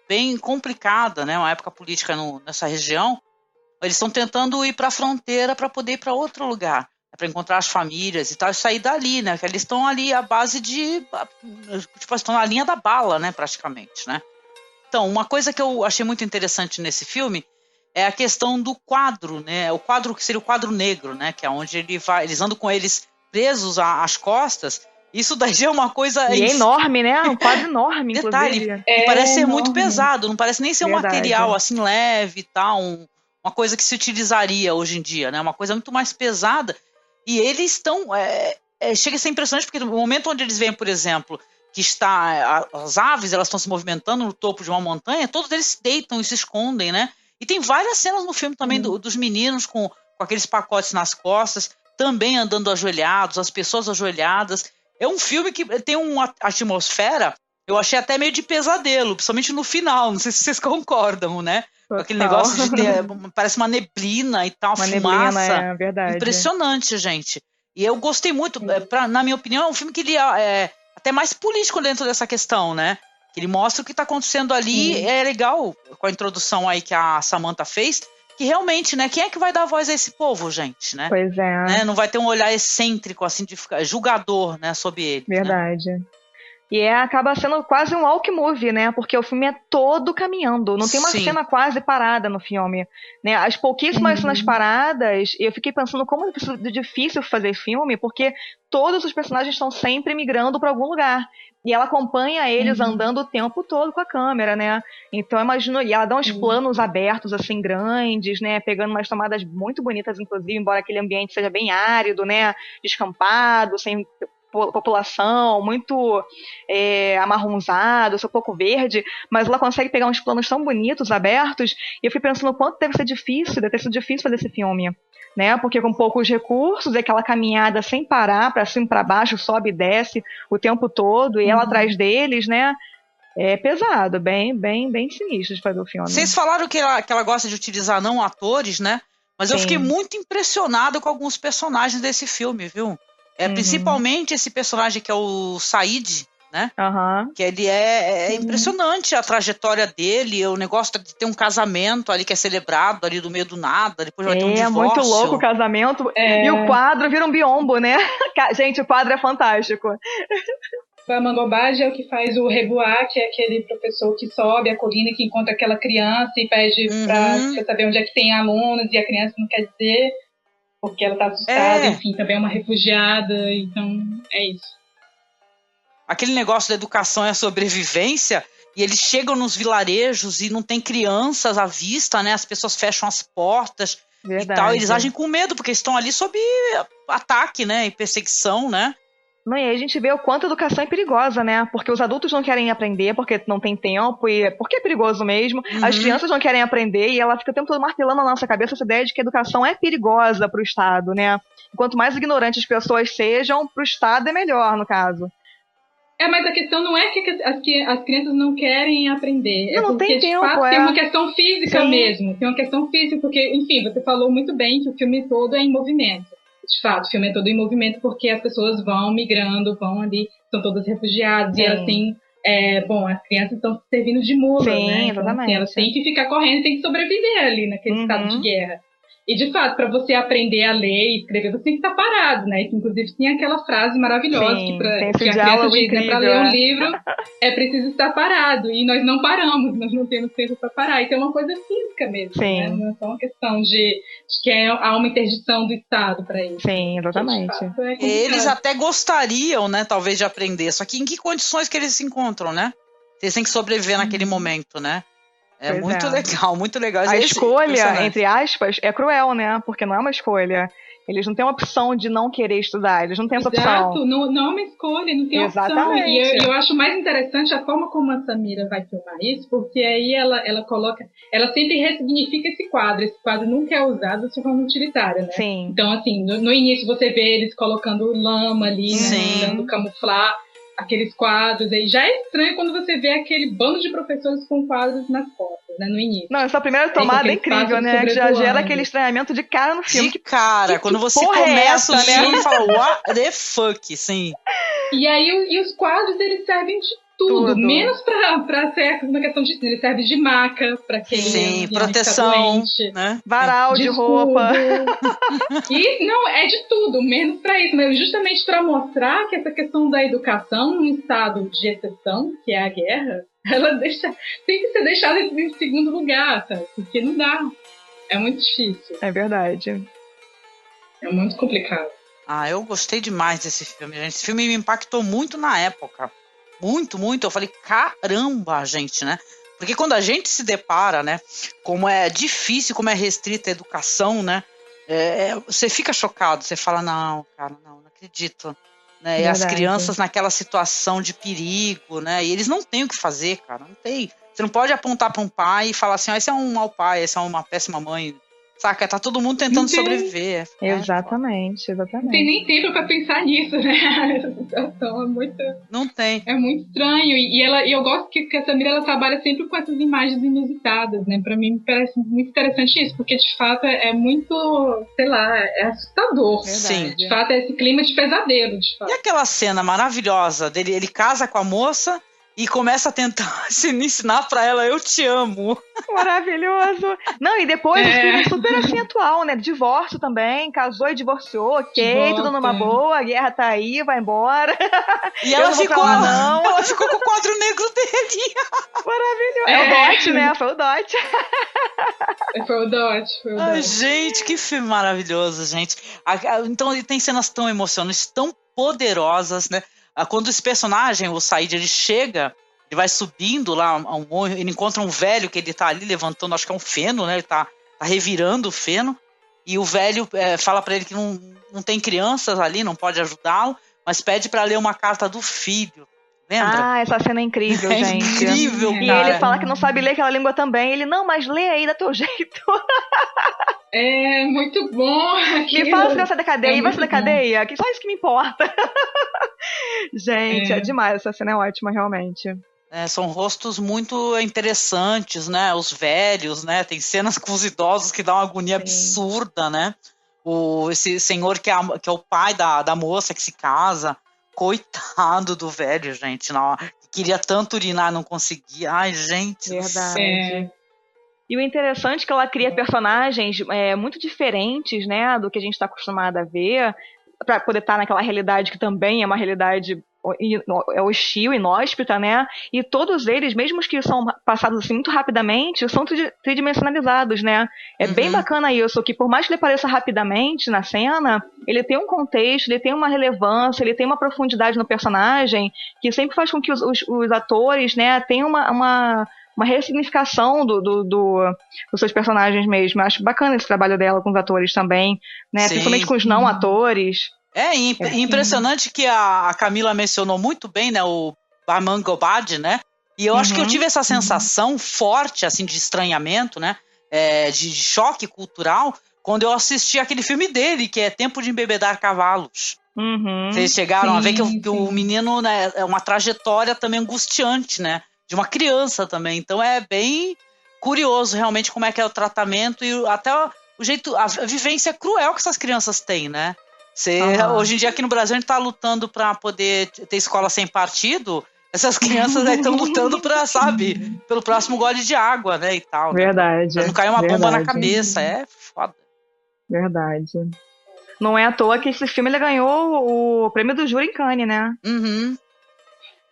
bem complicada, né, uma época política nessa região. Eles estão tentando ir para a fronteira para poder ir para outro lugar, para encontrar as famílias e tal, e sair dali, né? Que eles estão ali à base de... Tipo, estão na linha da bala, né? Praticamente, né? Então, uma coisa que eu achei muito interessante nesse filme é a questão do quadro, né? O quadro que seria o quadro negro, né? Que é onde eles andam com eles presos às costas. Isso daí é uma coisa... E é enorme, né? Um quadro enorme, detalhe, inclusive. Parece ser enorme. muito pesado, não parece nem ser um material assim leve e tal, uma coisa que se utilizaria hoje em dia, né? Uma coisa muito mais pesada. E eles estão... chega a ser impressionante, porque no momento onde eles veem, por exemplo, que as aves, elas estão se movimentando no topo de uma montanha, todos eles se deitam e se escondem, né? E tem várias cenas no filme também dos meninos com aqueles pacotes nas costas, também andando ajoelhados, as pessoas ajoelhadas. É um filme que tem uma atmosfera, eu achei até meio de pesadelo, principalmente no final, não sei se vocês concordam, né? Total. Aquele negócio de ter, parece uma neblina e tal, uma fumaça. Neblina, é verdade. Impressionante, gente. E eu gostei muito, na minha opinião, é um filme que ele é até mais político dentro dessa questão, né? Que ele mostra o que está acontecendo ali, é legal, com a introdução aí que a Samantha fez, que realmente, né, quem é que vai dar voz a esse povo, gente, né? Pois é. Né? Não vai ter um olhar excêntrico, assim, de ficar julgador, né, sobre ele. Verdade. Né? E acaba sendo quase um walk movie, né? Porque o filme é todo caminhando. Não tem uma cena quase parada no filme. Né? As pouquíssimas cenas paradas, eu fiquei pensando como é difícil fazer filme, porque todos os personagens estão sempre migrando para algum lugar. E ela acompanha eles andando o tempo todo com a câmera, né? Então, imagino... E ela dá uns planos abertos, assim, grandes, né? Pegando umas tomadas muito bonitas, inclusive, embora aquele ambiente seja bem árido, né? Descampado, sem população, muito amarronzado, um pouco verde, mas ela consegue pegar uns planos tão bonitos, abertos, e eu fui pensando o quanto deve ter sido difícil fazer esse filme, né? Porque com poucos recursos, é aquela caminhada sem parar, pra cima e pra baixo, sobe e desce o tempo todo, e ela atrás deles, né? É pesado, bem sinistro de fazer o filme. Vocês falaram que ela gosta de utilizar não atores, né? Mas eu fiquei muito impressionado com alguns personagens desse filme, viu? Principalmente esse personagem que é o Said, né? Que ele é impressionante a trajetória dele, o negócio de ter um casamento ali que é celebrado ali do meio do nada, depois vai ter um divórcio. É muito louco o casamento. E o quadro vira um biombo, né? Gente, o quadro é fantástico. A Mangobage é o que faz o Revoar, que é aquele professor que sobe a colina, que encontra aquela criança e pede pra saber onde é que tem alunos, e a criança não quer dizer, porque ela tá assustada, enfim, também é uma refugiada, então é isso. Aquele negócio da educação e a sobrevivência, e eles chegam nos vilarejos e não tem crianças à vista, né? As pessoas fecham as portas e tal, e eles agem com medo, porque estão ali sob ataque, né? E perseguição, né? Não, e aí a gente vê o quanto a educação é perigosa, né? Porque os adultos não querem aprender, porque não tem tempo, e porque é perigoso mesmo. As crianças não querem aprender, e ela fica o tempo todo martelando na nossa cabeça essa ideia de que a educação é perigosa para o Estado, né? Quanto mais ignorantes as pessoas sejam, para o Estado é melhor, no caso. Mas a questão não é que as crianças não querem aprender. Não porque, tem tempo, de fato, tem uma questão física mesmo. Tem uma questão física, porque, enfim, você falou muito bem que o filme todo é em movimento. De fato, o filme é todo em movimento porque as pessoas vão migrando, vão ali, são todas refugiadas, e elas têm, as crianças estão servindo de mula, né? Então, assim, elas têm que ficar correndo, têm que sobreviver ali naquele estado de guerra. E, de fato, para você aprender a ler e escrever, você tem que estar parado, né? Inclusive, tinha aquela frase maravilhosa que a criança diz, né? Para ler um livro é preciso estar parado. E nós não paramos, nós não temos tempo para parar. Então, é uma coisa física mesmo, né? Não é só uma questão de que há uma interdição do Estado para isso. Sim, exatamente. Fato, eles até gostariam, né, talvez, de aprender. Só que em que condições que eles se encontram, né? Eles têm que sobreviver naquele momento, né? Muito legal. A escolha, entre aspas, é cruel, né? Porque não é uma escolha. Eles não têm uma opção de não querer estudar, eles não têm essa opção. Exato, não é uma escolha, não tem opção. E eu acho mais interessante a forma como a Samira vai filmar isso, porque aí ela coloca, ela sempre ressignifica esse quadro nunca é usado de forma utilitária, né? Sim. Então, assim, no início você vê eles colocando lama ali, né? Tentando camuflar aqueles quadros aí. Já é estranho quando você vê aquele bando de professores com quadros nas costas, né, no início. Não, essa primeira tomada é incrível, né? Que já gera aquele estranhamento de cara no filme. De cara, quando você começa o filme e fala, what the fuck, sim. E aí, os quadros, eles servem tudo. Menos pra ser uma questão de ele serve de maca pra quem sim, proteção, tá doente, né? Varal de roupa. E não, é de tudo, menos pra isso, mas justamente pra mostrar que essa questão da educação num estado de exceção, que é a guerra, ela tem que ser deixada em segundo lugar, sabe? Porque não dá. É muito difícil. É verdade. É muito complicado. Eu gostei demais desse filme, gente. Esse filme me impactou muito na época. Muito, muito. Eu falei, caramba, gente, né? Porque quando a gente se depara, né, como é difícil, como é restrita a educação, né, você fica chocado, você fala, não, cara, não acredito. Né? E as crianças naquela situação de perigo, né, e eles não têm o que fazer, cara, não tem. Você não pode apontar para um pai e falar assim, esse é um mau pai, essa é uma péssima mãe. Saca? Tá todo mundo tentando sobreviver. Exatamente. Não tem nem tempo pra pensar nisso, né? Essa situação é muito... Não tem. É muito estranho. E eu gosto que a Samira, ela trabalha sempre com essas imagens inusitadas, né? Pra mim, me parece muito interessante isso, porque, de fato, é muito, sei lá, é assustador. Sim. De fato, é esse clima de pesadelo, de fato. E aquela cena maravilhosa dele, ele casa com a moça e começa a tentar se ensinar pra ela, eu te amo. Maravilhoso. Não, e depois o filme é super assim atual, né? Divórcio também, casou e divorciou, ok, tudo numa boa, a guerra tá aí, vai embora. E ela ficou com o quadro negro dele. Maravilhoso. É o Dot, né? Foi o Dot. Foi o Dot. Ai, gente, que filme maravilhoso, gente. Então ele tem cenas tão emocionantes, tão poderosas, né? Quando esse personagem, o Said, ele chega, ele vai subindo lá a um morro, ele encontra um velho que ele tá ali levantando, acho que é um feno, né? Ele tá revirando o feno, e o velho fala pra ele que não tem crianças ali, não pode ajudá-lo, mas pede pra ler uma carta do filho. Lembra? Essa cena é incrível, gente. É incrível, e cara. ele fala que não sabe ler aquela língua também. Ele, não, mas lê aí, dá teu jeito. É muito bom. Me fala se vai sair da cadeia, vai sair da cadeia, que só isso que me importa. Gente, é demais, essa cena é ótima, realmente. São rostos muito interessantes, né? Os velhos, né? Tem cenas com os idosos que dá uma agonia absurda, né? Esse senhor que é o pai da moça que se casa, coitado do velho, gente. Não, queria tanto urinar, não conseguia. Ai, gente. Verdade. E o interessante é que ela cria personagens muito diferentes, né, do que a gente está acostumado a ver, para poder estar naquela realidade que também é uma realidade hostil, inóspita, né? E todos eles, mesmo os que são passados assim muito rapidamente, são tridimensionalizados, né? É bem bacana isso, que por mais que ele apareça rapidamente na cena, ele tem um contexto, ele tem uma relevância, ele tem uma profundidade no personagem, que sempre faz com que os atores, né, tenham uma ressignificação dos seus personagens mesmo. Eu acho bacana esse trabalho dela com os atores também, né? Principalmente com os não atores. Impressionante que a Camila mencionou muito bem, né? O Bahman Gobad, né? E eu acho que eu tive essa sensação forte, assim, de estranhamento, né? De choque cultural, quando eu assisti aquele filme dele, que é Tempo de Embebedar Cavalos. Vocês chegaram a ver que o menino, né, é uma trajetória também angustiante, né? De uma criança também. Então é bem curioso realmente como é que é o tratamento e até o jeito, a vivência cruel que essas crianças têm, né? Hoje em dia aqui no Brasil a gente tá lutando para poder ter escola sem partido. Essas crianças estão lutando para, sabe, pelo próximo gole de água, né, e tal. Verdade. Pra não cair uma bomba na cabeça, é foda. Verdade. Não é à toa que esse filme ele ganhou o prêmio do júri em Cannes, né?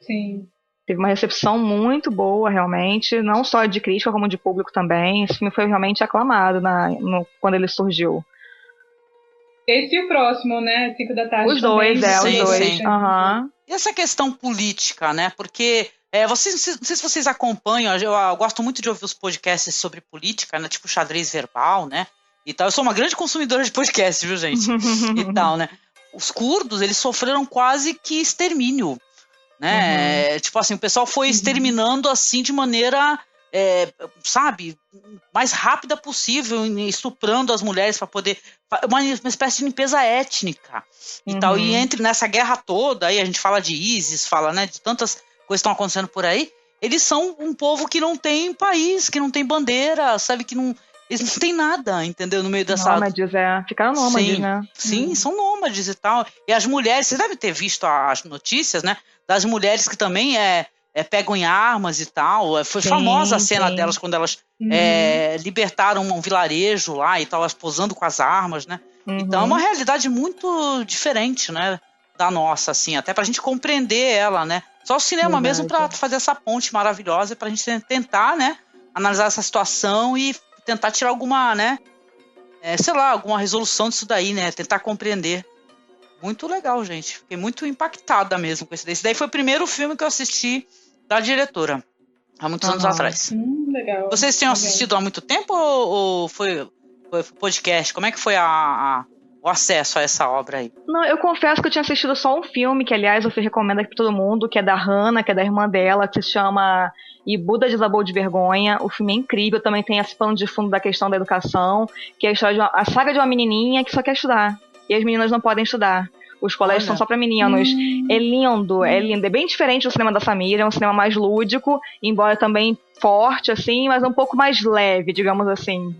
Sim. Teve uma recepção muito boa, realmente, não só de crítica, como de público também. Esse filme foi realmente aclamado quando ele surgiu. Esse e o próximo, né? 5 da tarde. Os dois, também. os dois. E essa questão política, né? Porque, não sei se vocês acompanham, eu gosto muito de ouvir os podcasts sobre política, né? Tipo Xadrez Verbal, né? E tal. Eu sou uma grande consumidora de podcasts, viu, gente? E tal, né? Os curdos, eles sofreram quase que extermínio. Né? Tipo assim, o pessoal foi exterminando assim de maneira, sabe, mais rápida possível, estuprando as mulheres para poder, uma espécie de limpeza étnica e tal, e nessa guerra toda, aí a gente fala de ISIS, fala, né, de tantas coisas que estão acontecendo por aí, eles são um povo que não tem país, que não tem bandeira, sabe, eles não têm nada, entendeu? No meio dessa... Nômades, ficaram nômades, né? Sim, são nômades e tal. E as mulheres, vocês devem ter visto as notícias, né? Das mulheres que também pegam em armas e tal. Foi famosa a cena delas quando elas libertaram um vilarejo lá e tal, elas posando com as armas, né? Então é uma realidade muito diferente, né, da nossa, assim, até pra gente compreender ela, né? Só o cinema mesmo pra fazer essa ponte maravilhosa, pra gente tentar, né, analisar essa situação e tentar tirar alguma, né, alguma resolução disso daí, né? Tentar compreender. Muito legal, gente. Fiquei muito impactada mesmo com esse daí. Esse daí foi o primeiro filme que eu assisti da diretora, há muitos anos atrás. Legal. Vocês tinham assistido há muito tempo ou foi podcast? Como é que foi o acesso a essa obra aí? Não, eu confesso que eu tinha assistido só um filme, que aliás eu recomendo aqui pra todo mundo, que é da Hannah, que é da irmã dela, que se chama E Buda Desabou de Vergonha. O filme é incrível, também tem esse pano de fundo da questão da educação, que é a história a saga de uma menininha que só quer estudar. E as meninas não podem estudar. Os colégios são só pra meninos. É lindo, é lindo. É bem diferente do cinema da Samira, é um cinema mais lúdico, embora também forte, assim, mas um pouco mais leve, digamos assim.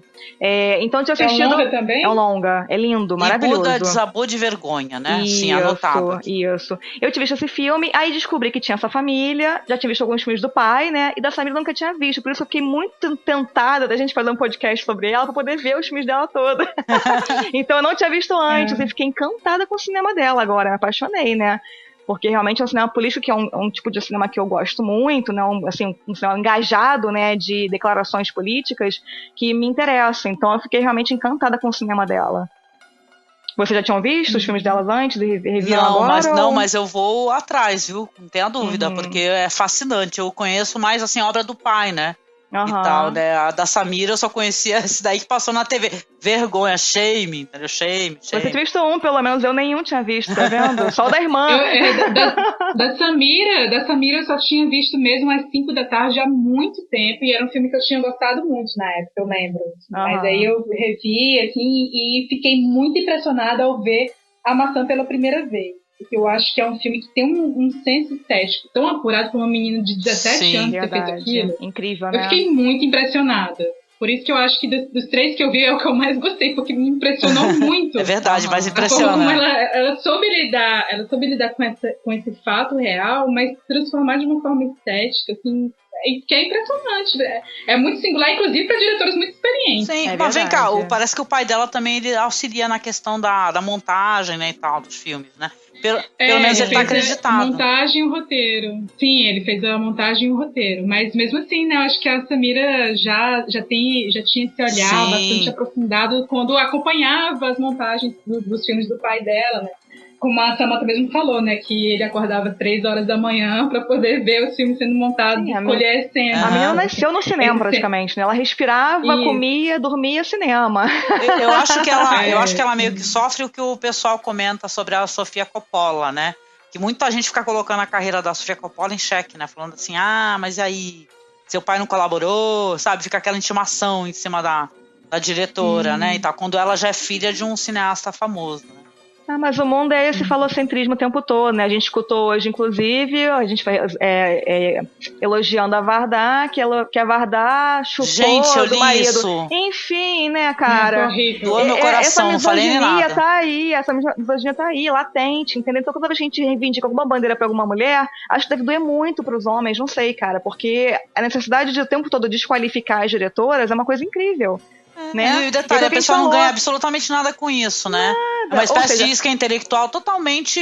Então eu tinha assistido... É um longa também? É um longa, é lindo, maravilhoso. E Buda Desabou de Vergonha, né? Isso, sim, anotado. Isso. Eu tinha visto esse filme, aí descobri que tinha essa família, já tinha visto alguns filmes do pai, né? E da Samira eu nunca tinha visto, por isso eu fiquei muito tentada da gente fazer um podcast sobre ela pra poder ver os filmes dela toda. Então eu não tinha visto antes e fiquei encantada com o cinema dela agora, me apaixonei, né? Porque realmente é um cinema político, que é um tipo de cinema que eu gosto muito, né? Um cinema engajado, né? De declarações políticas que me interessa. Então eu fiquei realmente encantada com o cinema dela. Vocês já tinham visto os filmes delas antes e reviram agora? Mas eu vou atrás, viu? Não tenha dúvida, porque é fascinante. Eu conheço mais, assim, a obra do pai, né? E tal, né? A da Samira eu só conhecia esse daí que passou na TV. Vergonha, shame, entendeu? Shame. Você tinha visto um, pelo menos eu nenhum tinha visto, tá vendo? Só o da irmã. Da Samira eu só tinha visto mesmo às 5 da tarde há muito tempo, e era um filme que eu tinha gostado muito na época, eu lembro. Mas aí eu revi, assim, e fiquei muito impressionada ao ver A Maçã pela primeira vez. Porque eu acho que é um filme que tem um senso estético tão apurado por uma menina de 17 anos ter feito aquilo. Incrível, né? Eu fiquei muito impressionada. Por isso que eu acho que dos três que eu vi é o que eu mais gostei, porque me impressionou muito. É verdade, mas impressiona. Como ela soube lidar com esse fato real, mas transformar de uma forma estética, assim, que é impressionante. É muito singular, inclusive para diretoras muito experientes. Sim, mas vem cá, parece que o pai dela também ele auxilia na questão da montagem, né, e tal, dos filmes, né? Pelo menos ele tá acreditado. Montagem e o roteiro. Sim, ele fez a montagem e o roteiro. Mas mesmo assim, né, eu acho que a Samira já tinha esse olhar bastante aprofundado quando acompanhava as montagens dos filmes do pai dela, né? Como a Samantha mesmo falou, né, que ele acordava 3 horas da manhã pra poder ver os filmes sendo montados e escolher a cena. A menina nasceu no cinema, praticamente, né? Ela respirava, comia, dormia, cinema. Eu acho que ela meio que sofre o que o pessoal comenta sobre a Sofia Coppola, né? Que muita gente fica colocando a carreira da Sofia Coppola em xeque, né? Falando assim, mas e aí? Seu pai não colaborou, sabe? Fica aquela intimação em cima da diretora, né? E tal, quando ela já é filha de um cineasta famoso, né? Mas o mundo é esse falocentrismo o tempo todo, né? A gente escutou hoje, inclusive, a gente vai elogiando a Vardá, que a Vardá chupou do marido. Isso. Enfim, né, cara? Doou meu coração, não falei nem nada. Essa misoginia tá aí, latente, entendeu? Então, quando a gente reivindica alguma bandeira pra alguma mulher, acho que deve doer muito pros homens, não sei, cara, porque a necessidade de o tempo todo desqualificar as diretoras é uma coisa incrível. Né? E o detalhe, a pessoa não ganha absolutamente nada com isso, né? É uma espécie de isca intelectual totalmente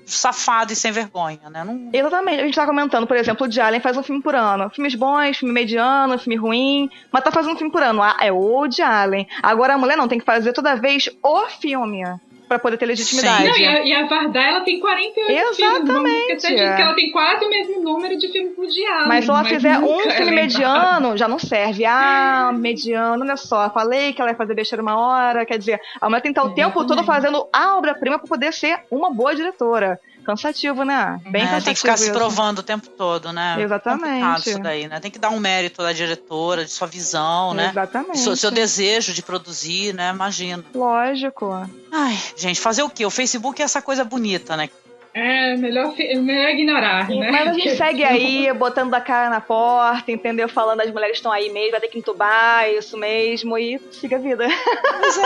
safada e sem vergonha, né? Exatamente. A gente tá comentando, por exemplo, o Woody Allen faz um filme por ano. Filmes bons, filme mediano, filme ruim, mas tá fazendo um filme por ano. É o Woody Allen. Agora a mulher não, tem que fazer toda vez o filme pra poder ter legitimidade. Não, e a Vardá, ela tem 48 filmes. Exatamente. Que ela tem quase o mesmo número de filmes por dia. Mas se ela fizer um filme mediano, já não serve. Mediano, olha só. Falei que ela ia fazer besteira uma hora. Quer dizer, a mulher tem que estar o tempo todo fazendo a obra-prima pra poder ser uma boa diretora. Cansativo, né? Bem cansativo. Tem que ficar se provando o tempo todo, né? Exatamente. Isso daí, né? Tem que dar um mérito da diretora, de sua visão, né? Exatamente. Seu desejo de produzir, né? Imagina. Lógico. Ai, gente, fazer o quê? O Facebook é essa coisa bonita, né? Melhor ignorar, né? Mas a gente segue aí, botando a cara na porta, entendeu? Falando as mulheres estão aí mesmo, vai ter que entubar, isso mesmo, e siga a vida. Pois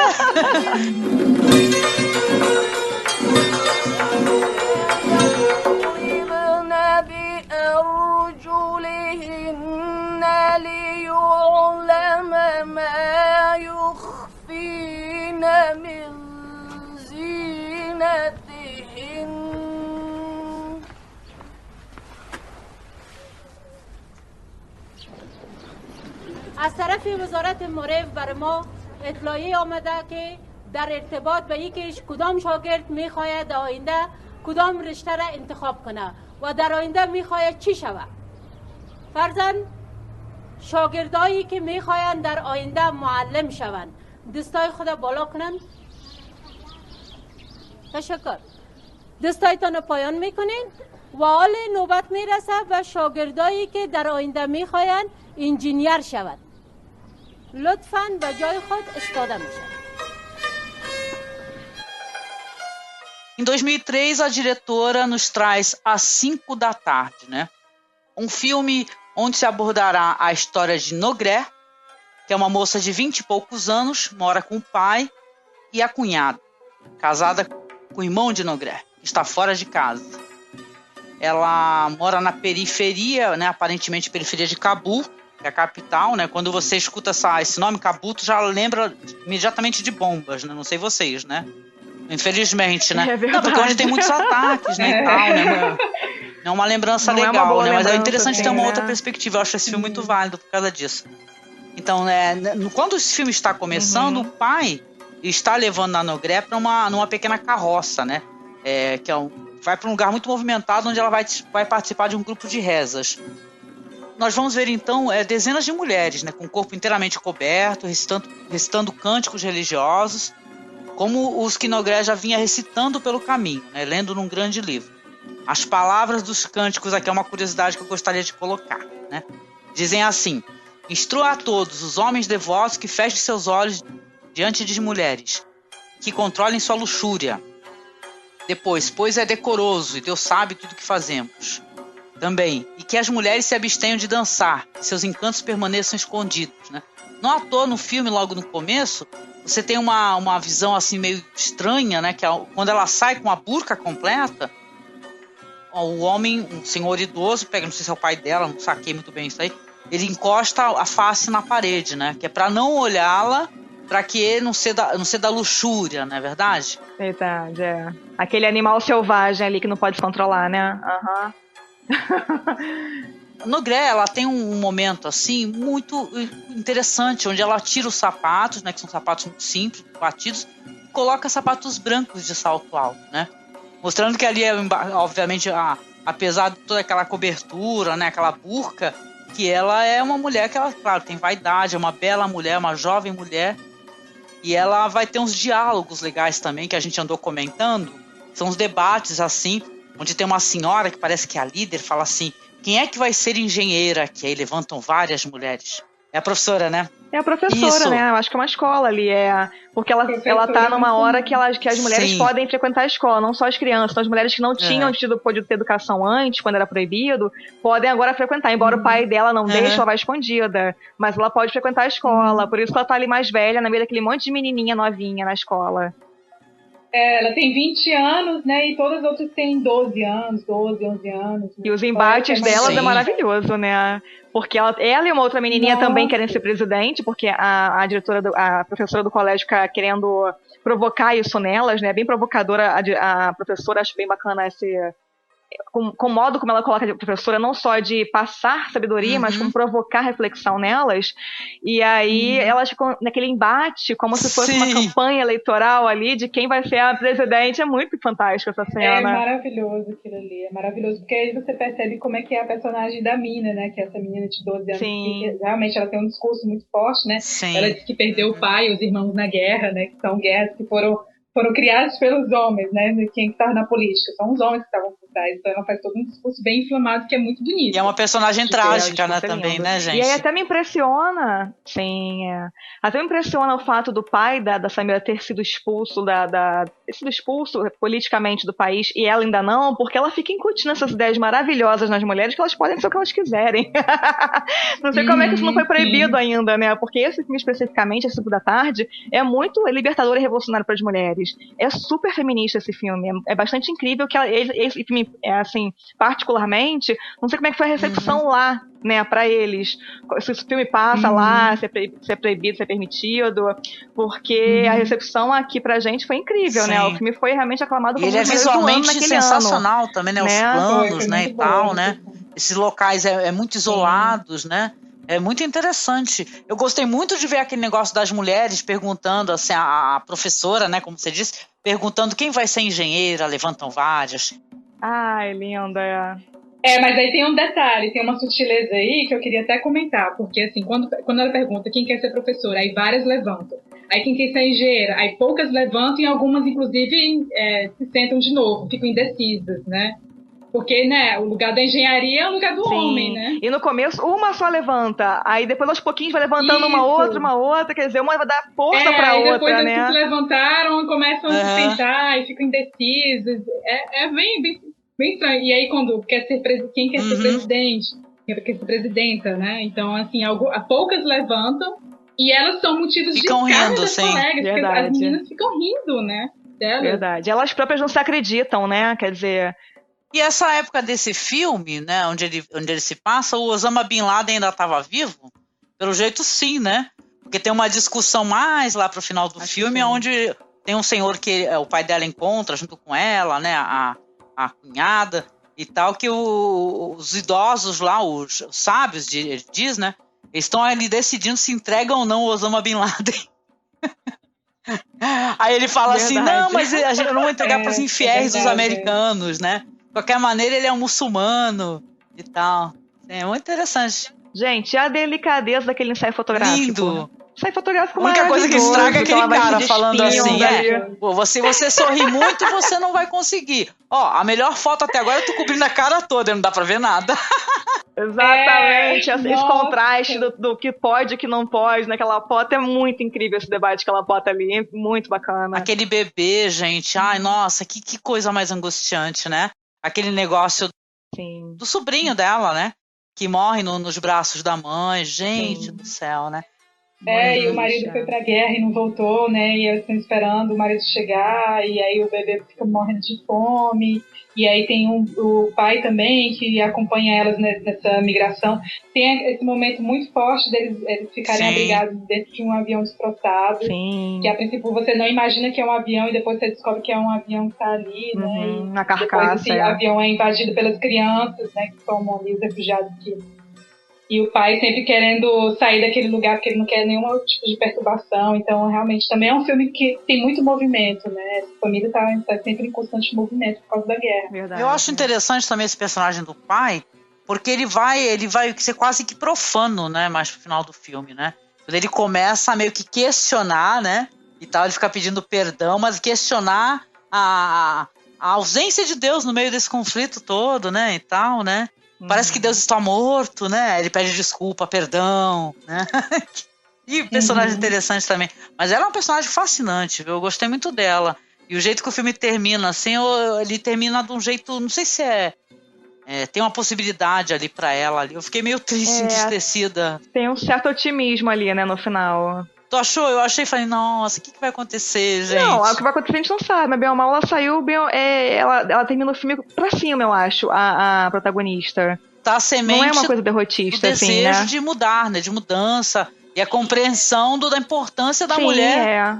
ما يخفين من زينتهن. از طرف وزارت معرف بر ما اطلاعیه آمده که در ارتباط به اینکه کدام شاگرد میخواید در آینده کدام رشته را انتخاب کنه و در آینده میخواید چی شود. فرضاً شاگردایی که میخواین در آینده معلم شوند دستای خود بالا کنند. تشکر. دستایتان پایان میکنین و حال نوبت میرسه و شاگردایی که در آینده میخواین انجینیر شوند لطفاً به جای خود ایستاده میشن. Em 2003, a diretora nos traz Às 5 da Tarde, né? Um filme onde se abordará a história de Nogré, que é uma moça de 20 e poucos anos, mora com o pai e a cunhada, casada com o irmão de Nogré, que está fora de casa. Ela mora na periferia, né? Aparentemente periferia de Cabul, que é a capital, né? Quando você escuta esse nome, Cabul, tu já lembra imediatamente de bombas, né? Não sei vocês, né? Infelizmente, né? Não, porque onde tem muitos ataques, né, e tal, né? Não é uma lembrança legal, né? Mas é interessante ter uma outra perspectiva. Eu acho esse filme muito válido por causa disso. Então, quando esse filme está começando, o pai está levando a Nogré para numa pequena carroça, né? Vai para um lugar muito movimentado, onde ela vai participar de um grupo de rezas. Nós vamos ver, então, dezenas de mulheres, né? Com o corpo inteiramente coberto, recitando cânticos religiosos, como os que Nogré já vinha recitando pelo caminho, né, lendo num grande livro. As palavras dos cânticos aqui é uma curiosidade que eu gostaria de colocar, né? Dizem assim: instrua a todos os homens devotos que fechem seus olhos diante de mulheres, que controlem sua luxúria. Depois, pois é decoroso e Deus sabe tudo o que fazemos. Também, e que as mulheres se abstenham de dançar, que seus encantos permaneçam escondidos, né? Não à toa, no filme, logo no começo, você tem uma visão assim meio estranha, né? Que quando ela sai com a burca completa, o homem, um senhor idoso, pega, não sei se é o pai dela, não saquei muito bem isso aí, ele encosta a face na parede, né? Que é para não olhá-la, para que ele não ser da luxúria, não é verdade? Verdade, é. Aquele animal selvagem ali que não pode se controlar, né? Aham. Nogré, ela tem um momento assim muito interessante, onde ela tira os sapatos, né, que são sapatos muito simples, batidos, e coloca sapatos brancos de salto alto, né, mostrando que ali, obviamente, apesar de toda aquela cobertura, né, aquela burca, que ela é uma mulher que ela, claro, tem vaidade, é uma bela mulher, uma jovem mulher, e ela vai ter uns diálogos legais também, que a gente andou comentando, são uns debates assim, onde tem uma senhora que parece que é a líder, fala assim: quem é que vai ser engenheira? Que aí levantam várias mulheres. É a professora, né? É a professora, isso, né? Eu acho que é uma escola ali. Porque ela tá numa hora que as mulheres Sim. podem frequentar a escola, não só as crianças. Então, as mulheres que não tinham podido ter educação antes, quando era proibido, podem agora frequentar. Embora o pai dela não deixe, ela vai escondida. Mas ela pode frequentar a escola. Por isso que ela tá ali mais velha, na meio daquele monte de menininha novinha na escola. Ela tem 20 anos, né? E todas as outras têm 12 anos, 11 anos. E os embates delas é maravilhoso, né? Porque ela e uma outra menininha também querem ser presidente, porque a diretora, a professora do colégio fica querendo provocar isso nelas, né? Bem provocadora a professora, acho bem bacana com o modo como ela coloca a professora, não só de passar sabedoria, mas como provocar reflexão nelas. E aí elas ficam naquele embate, como se fosse uma campanha eleitoral ali de quem vai ser a presidente. É muito fantástico essa cena. É maravilhoso aquilo ali, é maravilhoso, porque aí você percebe como é que é a personagem da Mina, né, que é essa menina de 12 anos, que realmente ela tem um discurso muito forte, né? Sim. Ela disse que perdeu o pai e os irmãos na guerra, né, que são guerras que foram criados pelos homens, né? Quem estava na política, são os homens que estavam por trás. Então ela faz todo um discurso bem inflamado, que é muito bonito. E é uma personagem trágica, né, também, né, gente? E aí até me impressiona, até me impressiona o fato do pai da Samira ter sido expulso, sido expulso politicamente do país, e ela ainda não, porque ela fica incutindo essas ideias maravilhosas nas mulheres, que elas podem ser o que elas quiserem. Não sei como é que isso não foi proibido ainda, né? Porque esse filme especificamente, Às 5 da Tarde, é muito libertador e revolucionário para as mulheres. É super feminista esse filme, é bastante incrível que esse filme, assim, particularmente, não sei como é que foi a recepção lá, né, pra eles. Se o filme passa lá, se é proibido, se é permitido, porque a recepção aqui pra gente foi incrível, né? O filme foi realmente aclamado como ele é visualmente sensacional também, né? Os planos, né, e tal, né? Esses locais muito isolados, né? É muito interessante. Eu gostei muito de ver aquele negócio das mulheres perguntando, assim, a professora, né, como você disse, perguntando quem vai ser engenheira, levantam várias. Ai, linda. Mas aí tem um detalhe, tem uma sutileza aí que eu queria até comentar, porque assim, quando ela pergunta quem quer ser professora, aí várias levantam. Aí quem quer ser engenheira, aí poucas levantam e algumas, inclusive, se sentam de novo, ficam indecisas, né? Porque, né, o lugar da engenharia é o lugar do homem, né? E no começo, uma só levanta. Aí depois, aos pouquinhos, vai levantando uma outra. Quer dizer, uma vai dar força pra outra, depois né? Depois se levantaram, começam a se tentar e ficam indecisas. É bem estranho. E aí, quando quem quer ser presidente, quem quer ser presidenta, né? Então, assim, poucas levantam e elas são motivos de escárnio das colegas. Porque as meninas ficam rindo, né? Delas. Verdade. Elas próprias não se acreditam, né? Quer dizer... E essa época desse filme, né, onde ele se passa, o Osama Bin Laden ainda estava vivo? Pelo jeito sim, né? Porque tem uma discussão mais lá pro final do filme, onde tem um senhor que o pai dela encontra junto com ela, né, a cunhada e tal, que os idosos lá, os sábios, diz, né, eles estão ali decidindo se entregam ou não o Osama Bin Laden. Aí ele fala assim, não, mas eu não vou entregar para os infiéis dos americanos, né? De qualquer maneira, ele é um muçulmano e tal. É muito interessante. Gente, a delicadeza daquele ensaio fotográfico. Lindo. Ensaio fotográfico A única coisa que estraga é aquele cara falando assim, você sorri muito, você não vai conseguir. Ó, a melhor foto até agora eu tô cobrindo a cara toda, não dá pra ver nada. Exatamente, esse contraste do que pode e que não pode naquela foto é muito incrível, esse debate que ela bota ali, é muito bacana. Aquele bebê, gente, ai, nossa, que coisa mais angustiante, né? Aquele negócio do sobrinho dela, né? Que morre nos braços da mãe. Gente do céu, né? E o marido foi pra guerra e não voltou, né? E elas estão esperando o marido chegar. E aí o bebê fica morrendo de fome. E aí tem o pai também que acompanha elas nessa migração. Tem esse momento muito forte deles ficarem abrigados dentro de um avião destroçado. Sim. Que a princípio você não imagina que é um avião e depois você descobre que é um avião que tá ali, né? E na carcaça. Depois esse avião é invadido pelas crianças, né? Que tomam ali os refugiados que... E o pai sempre querendo sair daquele lugar porque ele não quer nenhum tipo de perturbação. Então, realmente, também é um filme que tem muito movimento, né? A família tá sempre em constante movimento por causa da guerra. Verdade. Eu acho interessante também esse personagem do pai, porque ele vai ser quase que profano, né? Mais pro final do filme, né? Quando ele começa a meio que questionar, né? E tal, ele fica pedindo perdão, mas questionar a ausência de Deus no meio desse conflito todo, né? E tal, né? Parece que Deus está morto, né? Ele pede desculpa, perdão, né? E personagem interessante também. Mas ela é um personagem fascinante, viu? Eu gostei muito dela. E o jeito que o filme termina, assim, ele termina de um jeito... Não sei se tem uma possibilidade ali pra ela. Ali. Eu fiquei meio triste, entristecida. Tem um certo otimismo ali, né, no final. Tu achou? Eu achei e falei, nossa, o que vai acontecer, gente? Não, o que vai acontecer a gente não sabe, mas bem ou mal ela saiu, ela termina o filme pra cima, eu acho, a protagonista. Tá a semente não é uma coisa derrotista, do assim, desejo né? de mudar, né, de mudança, e a compreensão da importância da mulher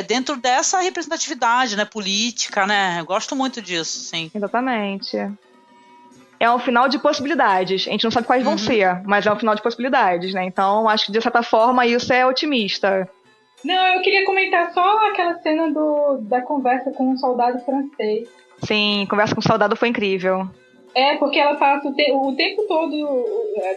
dentro dessa representatividade, né, política, né, eu gosto muito disso, sim. Exatamente. É um final de possibilidades. A gente não sabe quais vão ser, mas é um final de possibilidades, né? Então, acho que de certa forma isso é otimista. Não, eu queria comentar só aquela cena da conversa com um soldado francês. Sim, conversa com o soldado foi incrível. Porque ela passa o tempo todo,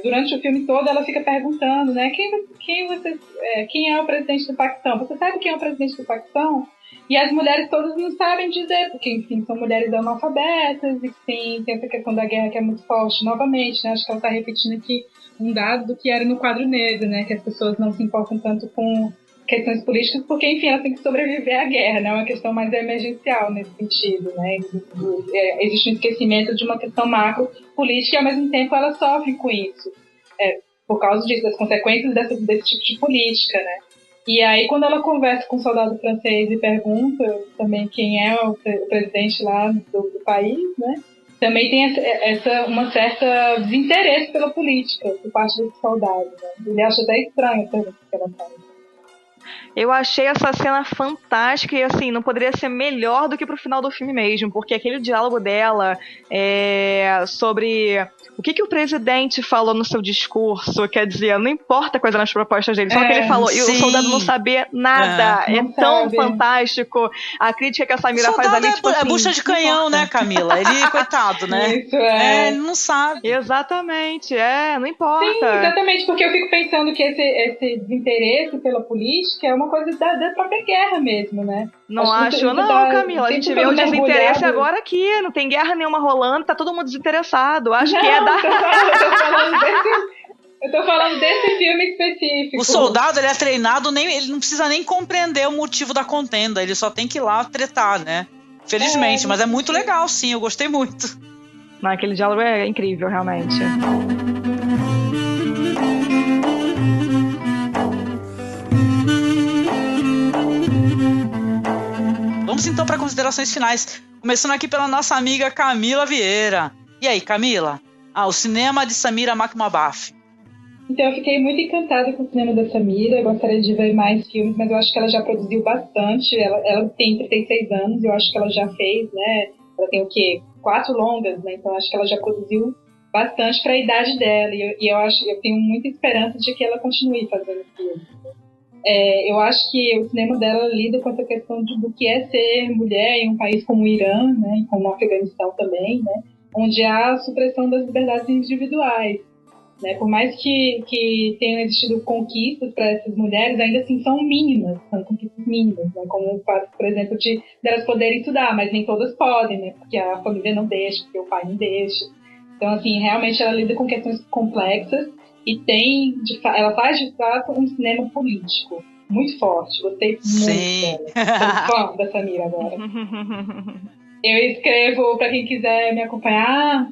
durante o filme todo, ela fica perguntando, né? Quem é o presidente do Paquistão? Você sabe quem é o presidente do Paquistão? E as mulheres todas não sabem dizer, porque, enfim, são mulheres analfabetas e tem essa questão da guerra que é muito forte. Novamente, né, acho que ela está repetindo aqui um dado do que era no quadro negro, né, que as pessoas não se importam tanto com questões políticas, porque, enfim, elas têm que sobreviver à guerra, né, é uma questão mais emergencial nesse sentido, né, existe um esquecimento de uma questão macro política e, ao mesmo tempo, elas sofrem com isso, por causa disso, das consequências desse tipo de política, né. E aí, quando ela conversa com um soldado francês e pergunta também quem é o presidente lá do país, né? também tem uma certa desinteresse pela política por parte dos soldados. Né? Ele acha até estranho a pergunta que ela faz. Eu achei essa cena fantástica e, assim, não poderia ser melhor do que pro final do filme mesmo, porque aquele diálogo dela sobre o que o presidente falou no seu discurso, quer dizer, não importa quais eram as propostas dele, só que ele falou, e o soldado não saber nada, tão fantástico. A crítica que a Samira faz ali, tipo assim... É bucha de canhão, né, Camila? Ele, coitado, né? Isso, ele não sabe. Exatamente, não importa. Sim, exatamente, porque eu fico pensando que esse desinteresse pela política é uma coisa da própria guerra mesmo, né? Não acho, não, Camila. A gente vê o desinteresse agora aqui. Não tem guerra nenhuma rolando, tá todo mundo desinteressado. Acho que é da... Eu tô falando desse filme específico. O soldado, ele é treinado, ele não precisa nem compreender o motivo da contenda. Ele só tem que ir lá tretar, né? Felizmente, mas é muito legal, sim. Eu gostei muito. Não, aquele diálogo é incrível, realmente. Vamos então para considerações finais, começando aqui pela nossa amiga Camila Vieira. E aí, Camila? O cinema de Samira Makhmalbaf. Então, eu fiquei muito encantada com o cinema da Samira. Eu gostaria de ver mais filmes, mas eu acho que ela já produziu bastante. Ela tem 36 anos, eu acho que ela já fez, né? Ela tem o quê? 4 longas, né? Então, eu acho que ela já produziu bastante para a idade dela. E eu tenho muita esperança de que ela continue fazendo filmes. Eu acho que o cinema dela lida com essa questão do que é ser mulher em um país como o Irã, né, e como o Afeganistão também, né, onde há a supressão das liberdades individuais. Né, por mais que tenham existido conquistas para essas mulheres, ainda assim são mínimas, são conquistas mínimas, né, como o fato, por exemplo, de elas poderem estudar, mas nem todas podem, né, porque a família não deixa, porque o pai não deixa. Então, assim, realmente ela lida com questões complexas. E ela faz de fato um cinema político muito forte. Gostei muito dela. Sou fã da Samira agora. Eu escrevo, para quem quiser me acompanhar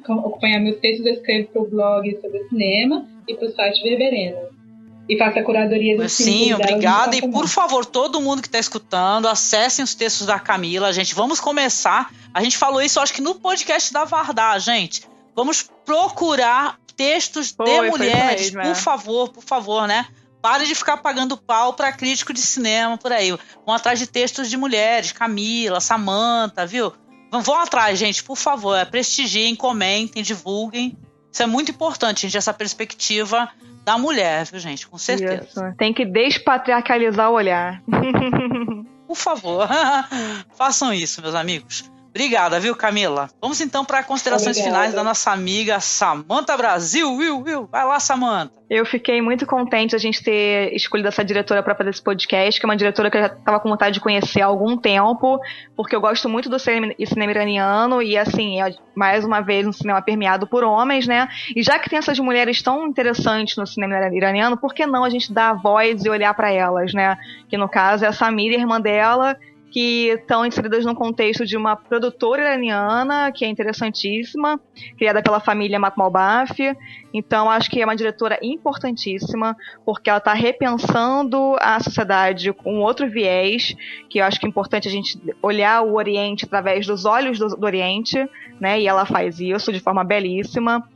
meus textos, eu escrevo pro blog sobre cinema e pro site Verberena. E faço a curadoria do cinema. Sim, obrigada. E por favor, todo mundo que está escutando, acessem os textos da Camila. Gente, vamos começar. A gente falou isso, acho que no podcast da Vardar, gente. Vamos procurar textos de mulheres, por favor, né? Pare de ficar pagando pau para crítico de cinema por aí. Vão atrás de textos de mulheres, Camila, Samantha, viu? Vão atrás, gente, por favor. Prestigiem, comentem, divulguem. Isso é muito importante, gente, essa perspectiva da mulher, viu, gente? Com certeza. Isso. Tem que despatriarcalizar o olhar. Por favor, façam isso, meus amigos. Obrigada, viu, Camila? Vamos então para considerações finais da nossa amiga Samantha Brasil. Vai lá, Samantha. Eu fiquei muito contente a gente ter escolhido essa diretora para fazer esse podcast, que é uma diretora que eu já estava com vontade de conhecer há algum tempo, porque eu gosto muito do cinema iraniano e, assim, mais uma vez, um cinema permeado por homens, né? E já que tem essas mulheres tão interessantes no cinema iraniano, por que não a gente dar a voz e olhar para elas, né? Que, no caso, é a Samira, irmã dela, que estão inseridas no contexto de uma produtora iraniana, que é interessantíssima, criada pela família Makhmalbaf. Então, acho que é uma diretora importantíssima, porque ela está repensando a sociedade com outro viés, que eu acho que é importante a gente olhar o Oriente através dos olhos do Oriente, né? E ela faz isso de forma belíssima.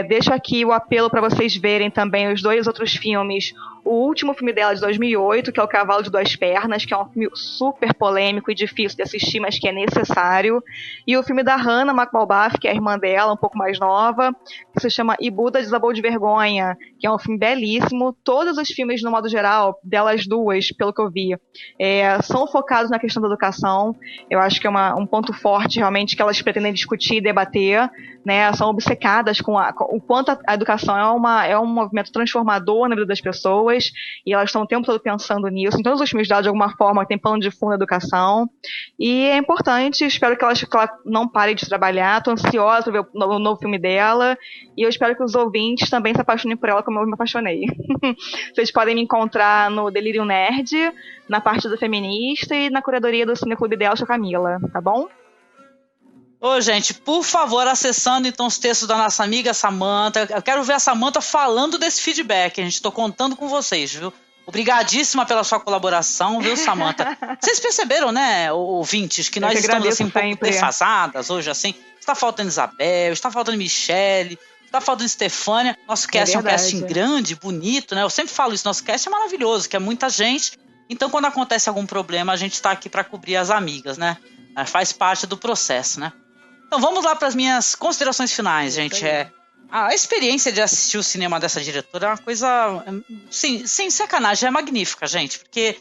Deixo aqui o apelo para vocês verem também os 2 outros filmes. O último filme dela de 2008, que é O Cavalo de Duas Pernas, que é um filme super polêmico e difícil de assistir, mas que é necessário. E o filme da Hannah Makhmalbaf, que é a irmã dela, um pouco mais nova, que se chama E Buda Desabou de Vergonha, que é um filme belíssimo. Todos os filmes, no modo geral, delas duas, pelo que eu vi, são focados na questão da educação. Eu acho que é um ponto forte, realmente, que elas pretendem discutir e debater, né? São obcecadas com o quanto a educação é um movimento transformador na vida das pessoas, e elas estão o tempo todo pensando nisso. Em todos os filmes dela, de alguma forma, tem pano de fundo na educação, e é importante. Espero que ela não pare de trabalhar. Estou ansiosa para ver o novo filme dela, e eu espero que os ouvintes também se apaixonem por ela como eu me apaixonei. Vocês podem me encontrar no Delírio Nerd, na parte do feminista e na curadoria do Cineclube dela, Camila, tá bom? Ô, gente, por favor, acessando então os textos da nossa amiga Samantha. Eu quero ver a Samantha falando desse feedback, gente. Tô contando com vocês, viu? Obrigadíssima pela sua colaboração, viu, Samantha? Vocês perceberam, né, ouvintes, que nós estamos assim um pouco defasadas hoje, assim. Está faltando Isabel, está faltando Michele, está faltando Estefânia. Nosso cast é um casting grande, bonito, né? Eu sempre falo isso, nosso cast é maravilhoso, que é muita gente. Então, quando acontece algum problema, a gente está aqui para cobrir as amigas, né? Faz parte do processo, né? Então, vamos lá para as minhas considerações finais, gente. A experiência de assistir o cinema dessa diretora é uma coisa, sem sacanagem, é magnífica, gente. Porque,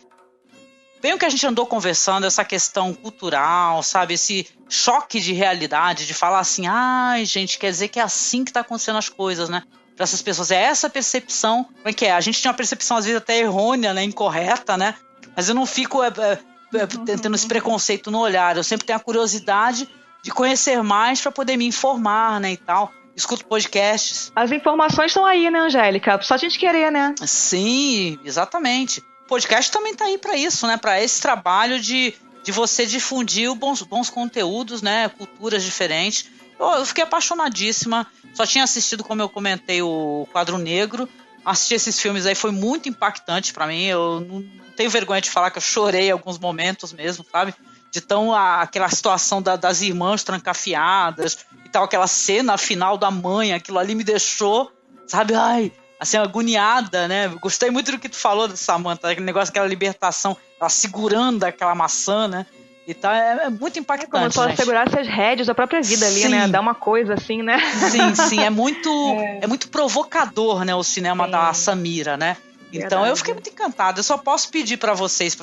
bem o que a gente andou conversando, essa questão cultural, sabe? Esse choque de realidade, de falar assim, ai, gente, quer dizer que é assim que tá acontecendo as coisas, né? Para essas pessoas, é essa percepção, como é que é? A gente tem uma percepção, às vezes, até errônea, né? Incorreta, né? Mas eu não fico tendo esse preconceito no olhar. Eu sempre tenho a curiosidade de conhecer mais para poder me informar, né, e tal. Escuto podcasts. As informações estão aí, né, Angélica? Só a gente querer, né? Sim, exatamente. O podcast também tá aí para isso, né? Para esse trabalho de você difundir bons conteúdos, né? Culturas diferentes. Eu fiquei apaixonadíssima. Só tinha assistido, como eu comentei, o Quadro Negro. Assistir esses filmes aí foi muito impactante para mim. Eu não tenho vergonha de falar que eu chorei em alguns momentos mesmo, sabe? De tão aquela situação das irmãs trancafiadas e tal, aquela cena final da mãe, aquilo ali me deixou, sabe, ai, assim, agoniada, né? Gostei muito do que tu falou, Samantha, aquele negócio, aquela libertação, ela segurando aquela maçã, né? E tal, é muito impactante, como se ela segurasse as rédeas da própria vida ali, né? Dá uma coisa assim, né? Sim, é muito provocador, né, o cinema da Samira, né? Então eu fiquei muito encantada. Eu só posso pedir para vocês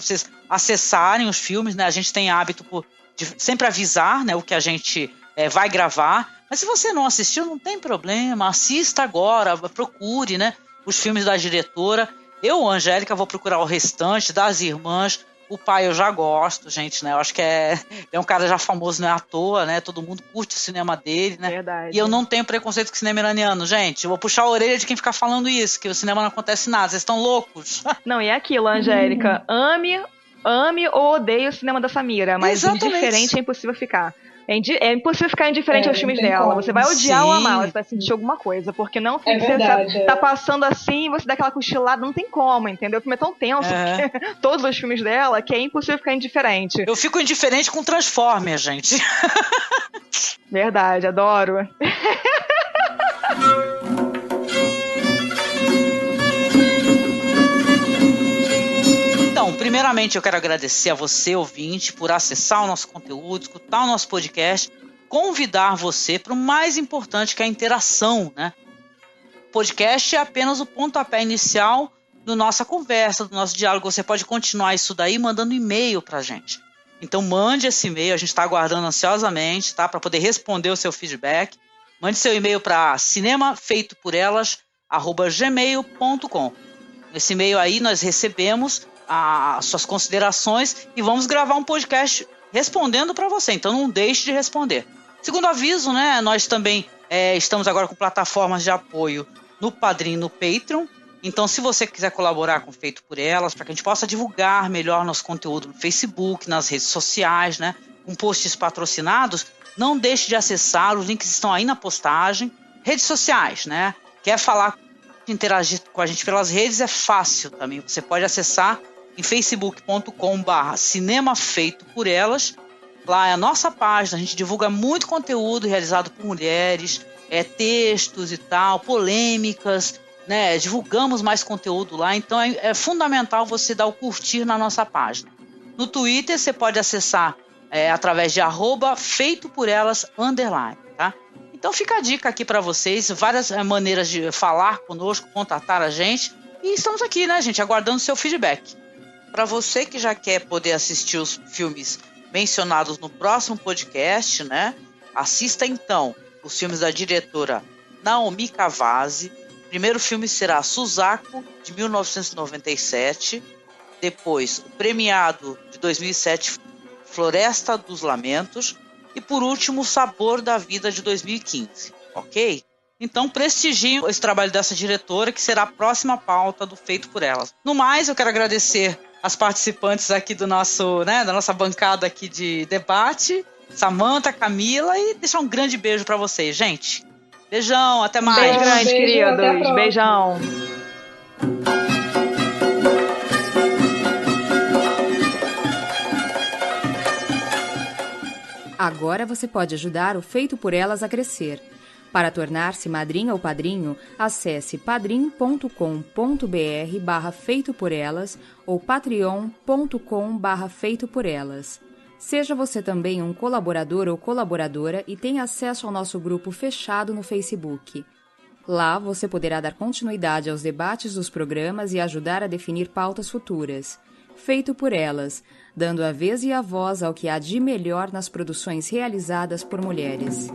acessarem os filmes, né? A gente tem hábito de sempre avisar, né, o que a gente vai gravar. Mas se você não assistiu, não tem problema. Assista agora, procure, né, os filmes da diretora. Eu, Angélica, vou procurar o restante das irmãs. O pai eu já gosto, gente, né? Eu acho que é um cara já famoso, não é à toa, né? Todo mundo curte o cinema dele, né? Verdade. E eu não tenho preconceito com o cinema iraniano, gente. Eu vou puxar a orelha de quem ficar falando isso, que o cinema não acontece nada. Vocês estão loucos? Não, e é aquilo, Angélica. Ame ou odeie o cinema da Samira, mas indiferente é impossível ficar. É impossível ficar indiferente aos filmes dela. Como. Você vai odiar ou amar, você vai sentir alguma coisa. Porque não fica você tá passando assim, você dá aquela cochilada, não tem como, entendeu? O filme é tão tenso, todos os filmes dela, que é impossível ficar indiferente. Eu fico indiferente com Transformers, gente. Verdade, adoro. Então, primeiramente eu quero agradecer a você, ouvinte, por acessar o nosso conteúdo, escutar o nosso podcast, convidar você para o mais importante, que é a interação, né? O podcast é apenas o pontapé inicial da nossa conversa, do nosso diálogo. Você pode continuar isso daí mandando e-mail para a gente. Então mande esse e-mail, a gente está aguardando ansiosamente, tá? Para poder responder o seu feedback. Mande seu e-mail para cinemafeitoporellas@gmail.com. Nesse e-mail aí nós recebemos as suas considerações e vamos gravar um podcast respondendo para você, então não deixe de responder. Segundo aviso, né, nós também estamos agora com plataformas de apoio no Padrim e no Patreon, então se você quiser colaborar com Feito por Elas, para que a gente possa divulgar melhor nosso conteúdo no Facebook, nas redes sociais, né, com posts patrocinados, não deixe de acessar, os links estão aí na postagem. Redes sociais, né, quer falar, interagir com a gente pelas redes, é fácil também, você pode acessar em facebook.com/cinema feito por elas. Lá é a nossa página, a gente divulga muito conteúdo realizado por mulheres, textos e tal, polêmicas, né? Divulgamos mais conteúdo lá, então é fundamental você dar o curtir na nossa página. No Twitter você pode acessar através de @feitoporelas_, tá? Então fica a dica aqui para vocês, várias maneiras de falar conosco, contatar a gente, e estamos aqui, né, gente, aguardando o seu feedback. Para você que já quer poder assistir os filmes mencionados no próximo podcast, né, assista então os filmes da diretora Naomi Kawase. O primeiro filme será Suzaku, de 1997, depois o premiado de 2007, Floresta dos Lamentos, e por último, O Sabor da Vida, de 2015, ok? Então prestigiem esse trabalho dessa diretora, que será a próxima pauta do Feito por Elas. No mais, eu quero agradecer as participantes aqui do nosso, né, da nossa bancada aqui de debate, Samantha, Camila, e deixar um grande beijo para vocês, gente. Beijão, até mais. Beijo grande, queridos. Beijão. Agora você pode ajudar o Feito por Elas a crescer. Para tornar-se madrinha ou padrinho, acesse padrim.com.br/feitoporelas ou patreon.com/feitoporelas. Seja você também um colaborador ou colaboradora e tenha acesso ao nosso grupo fechado no Facebook. Lá você poderá dar continuidade aos debates dos programas e ajudar a definir pautas futuras. Feito por Elas, dando a vez e a voz ao que há de melhor nas produções realizadas por mulheres.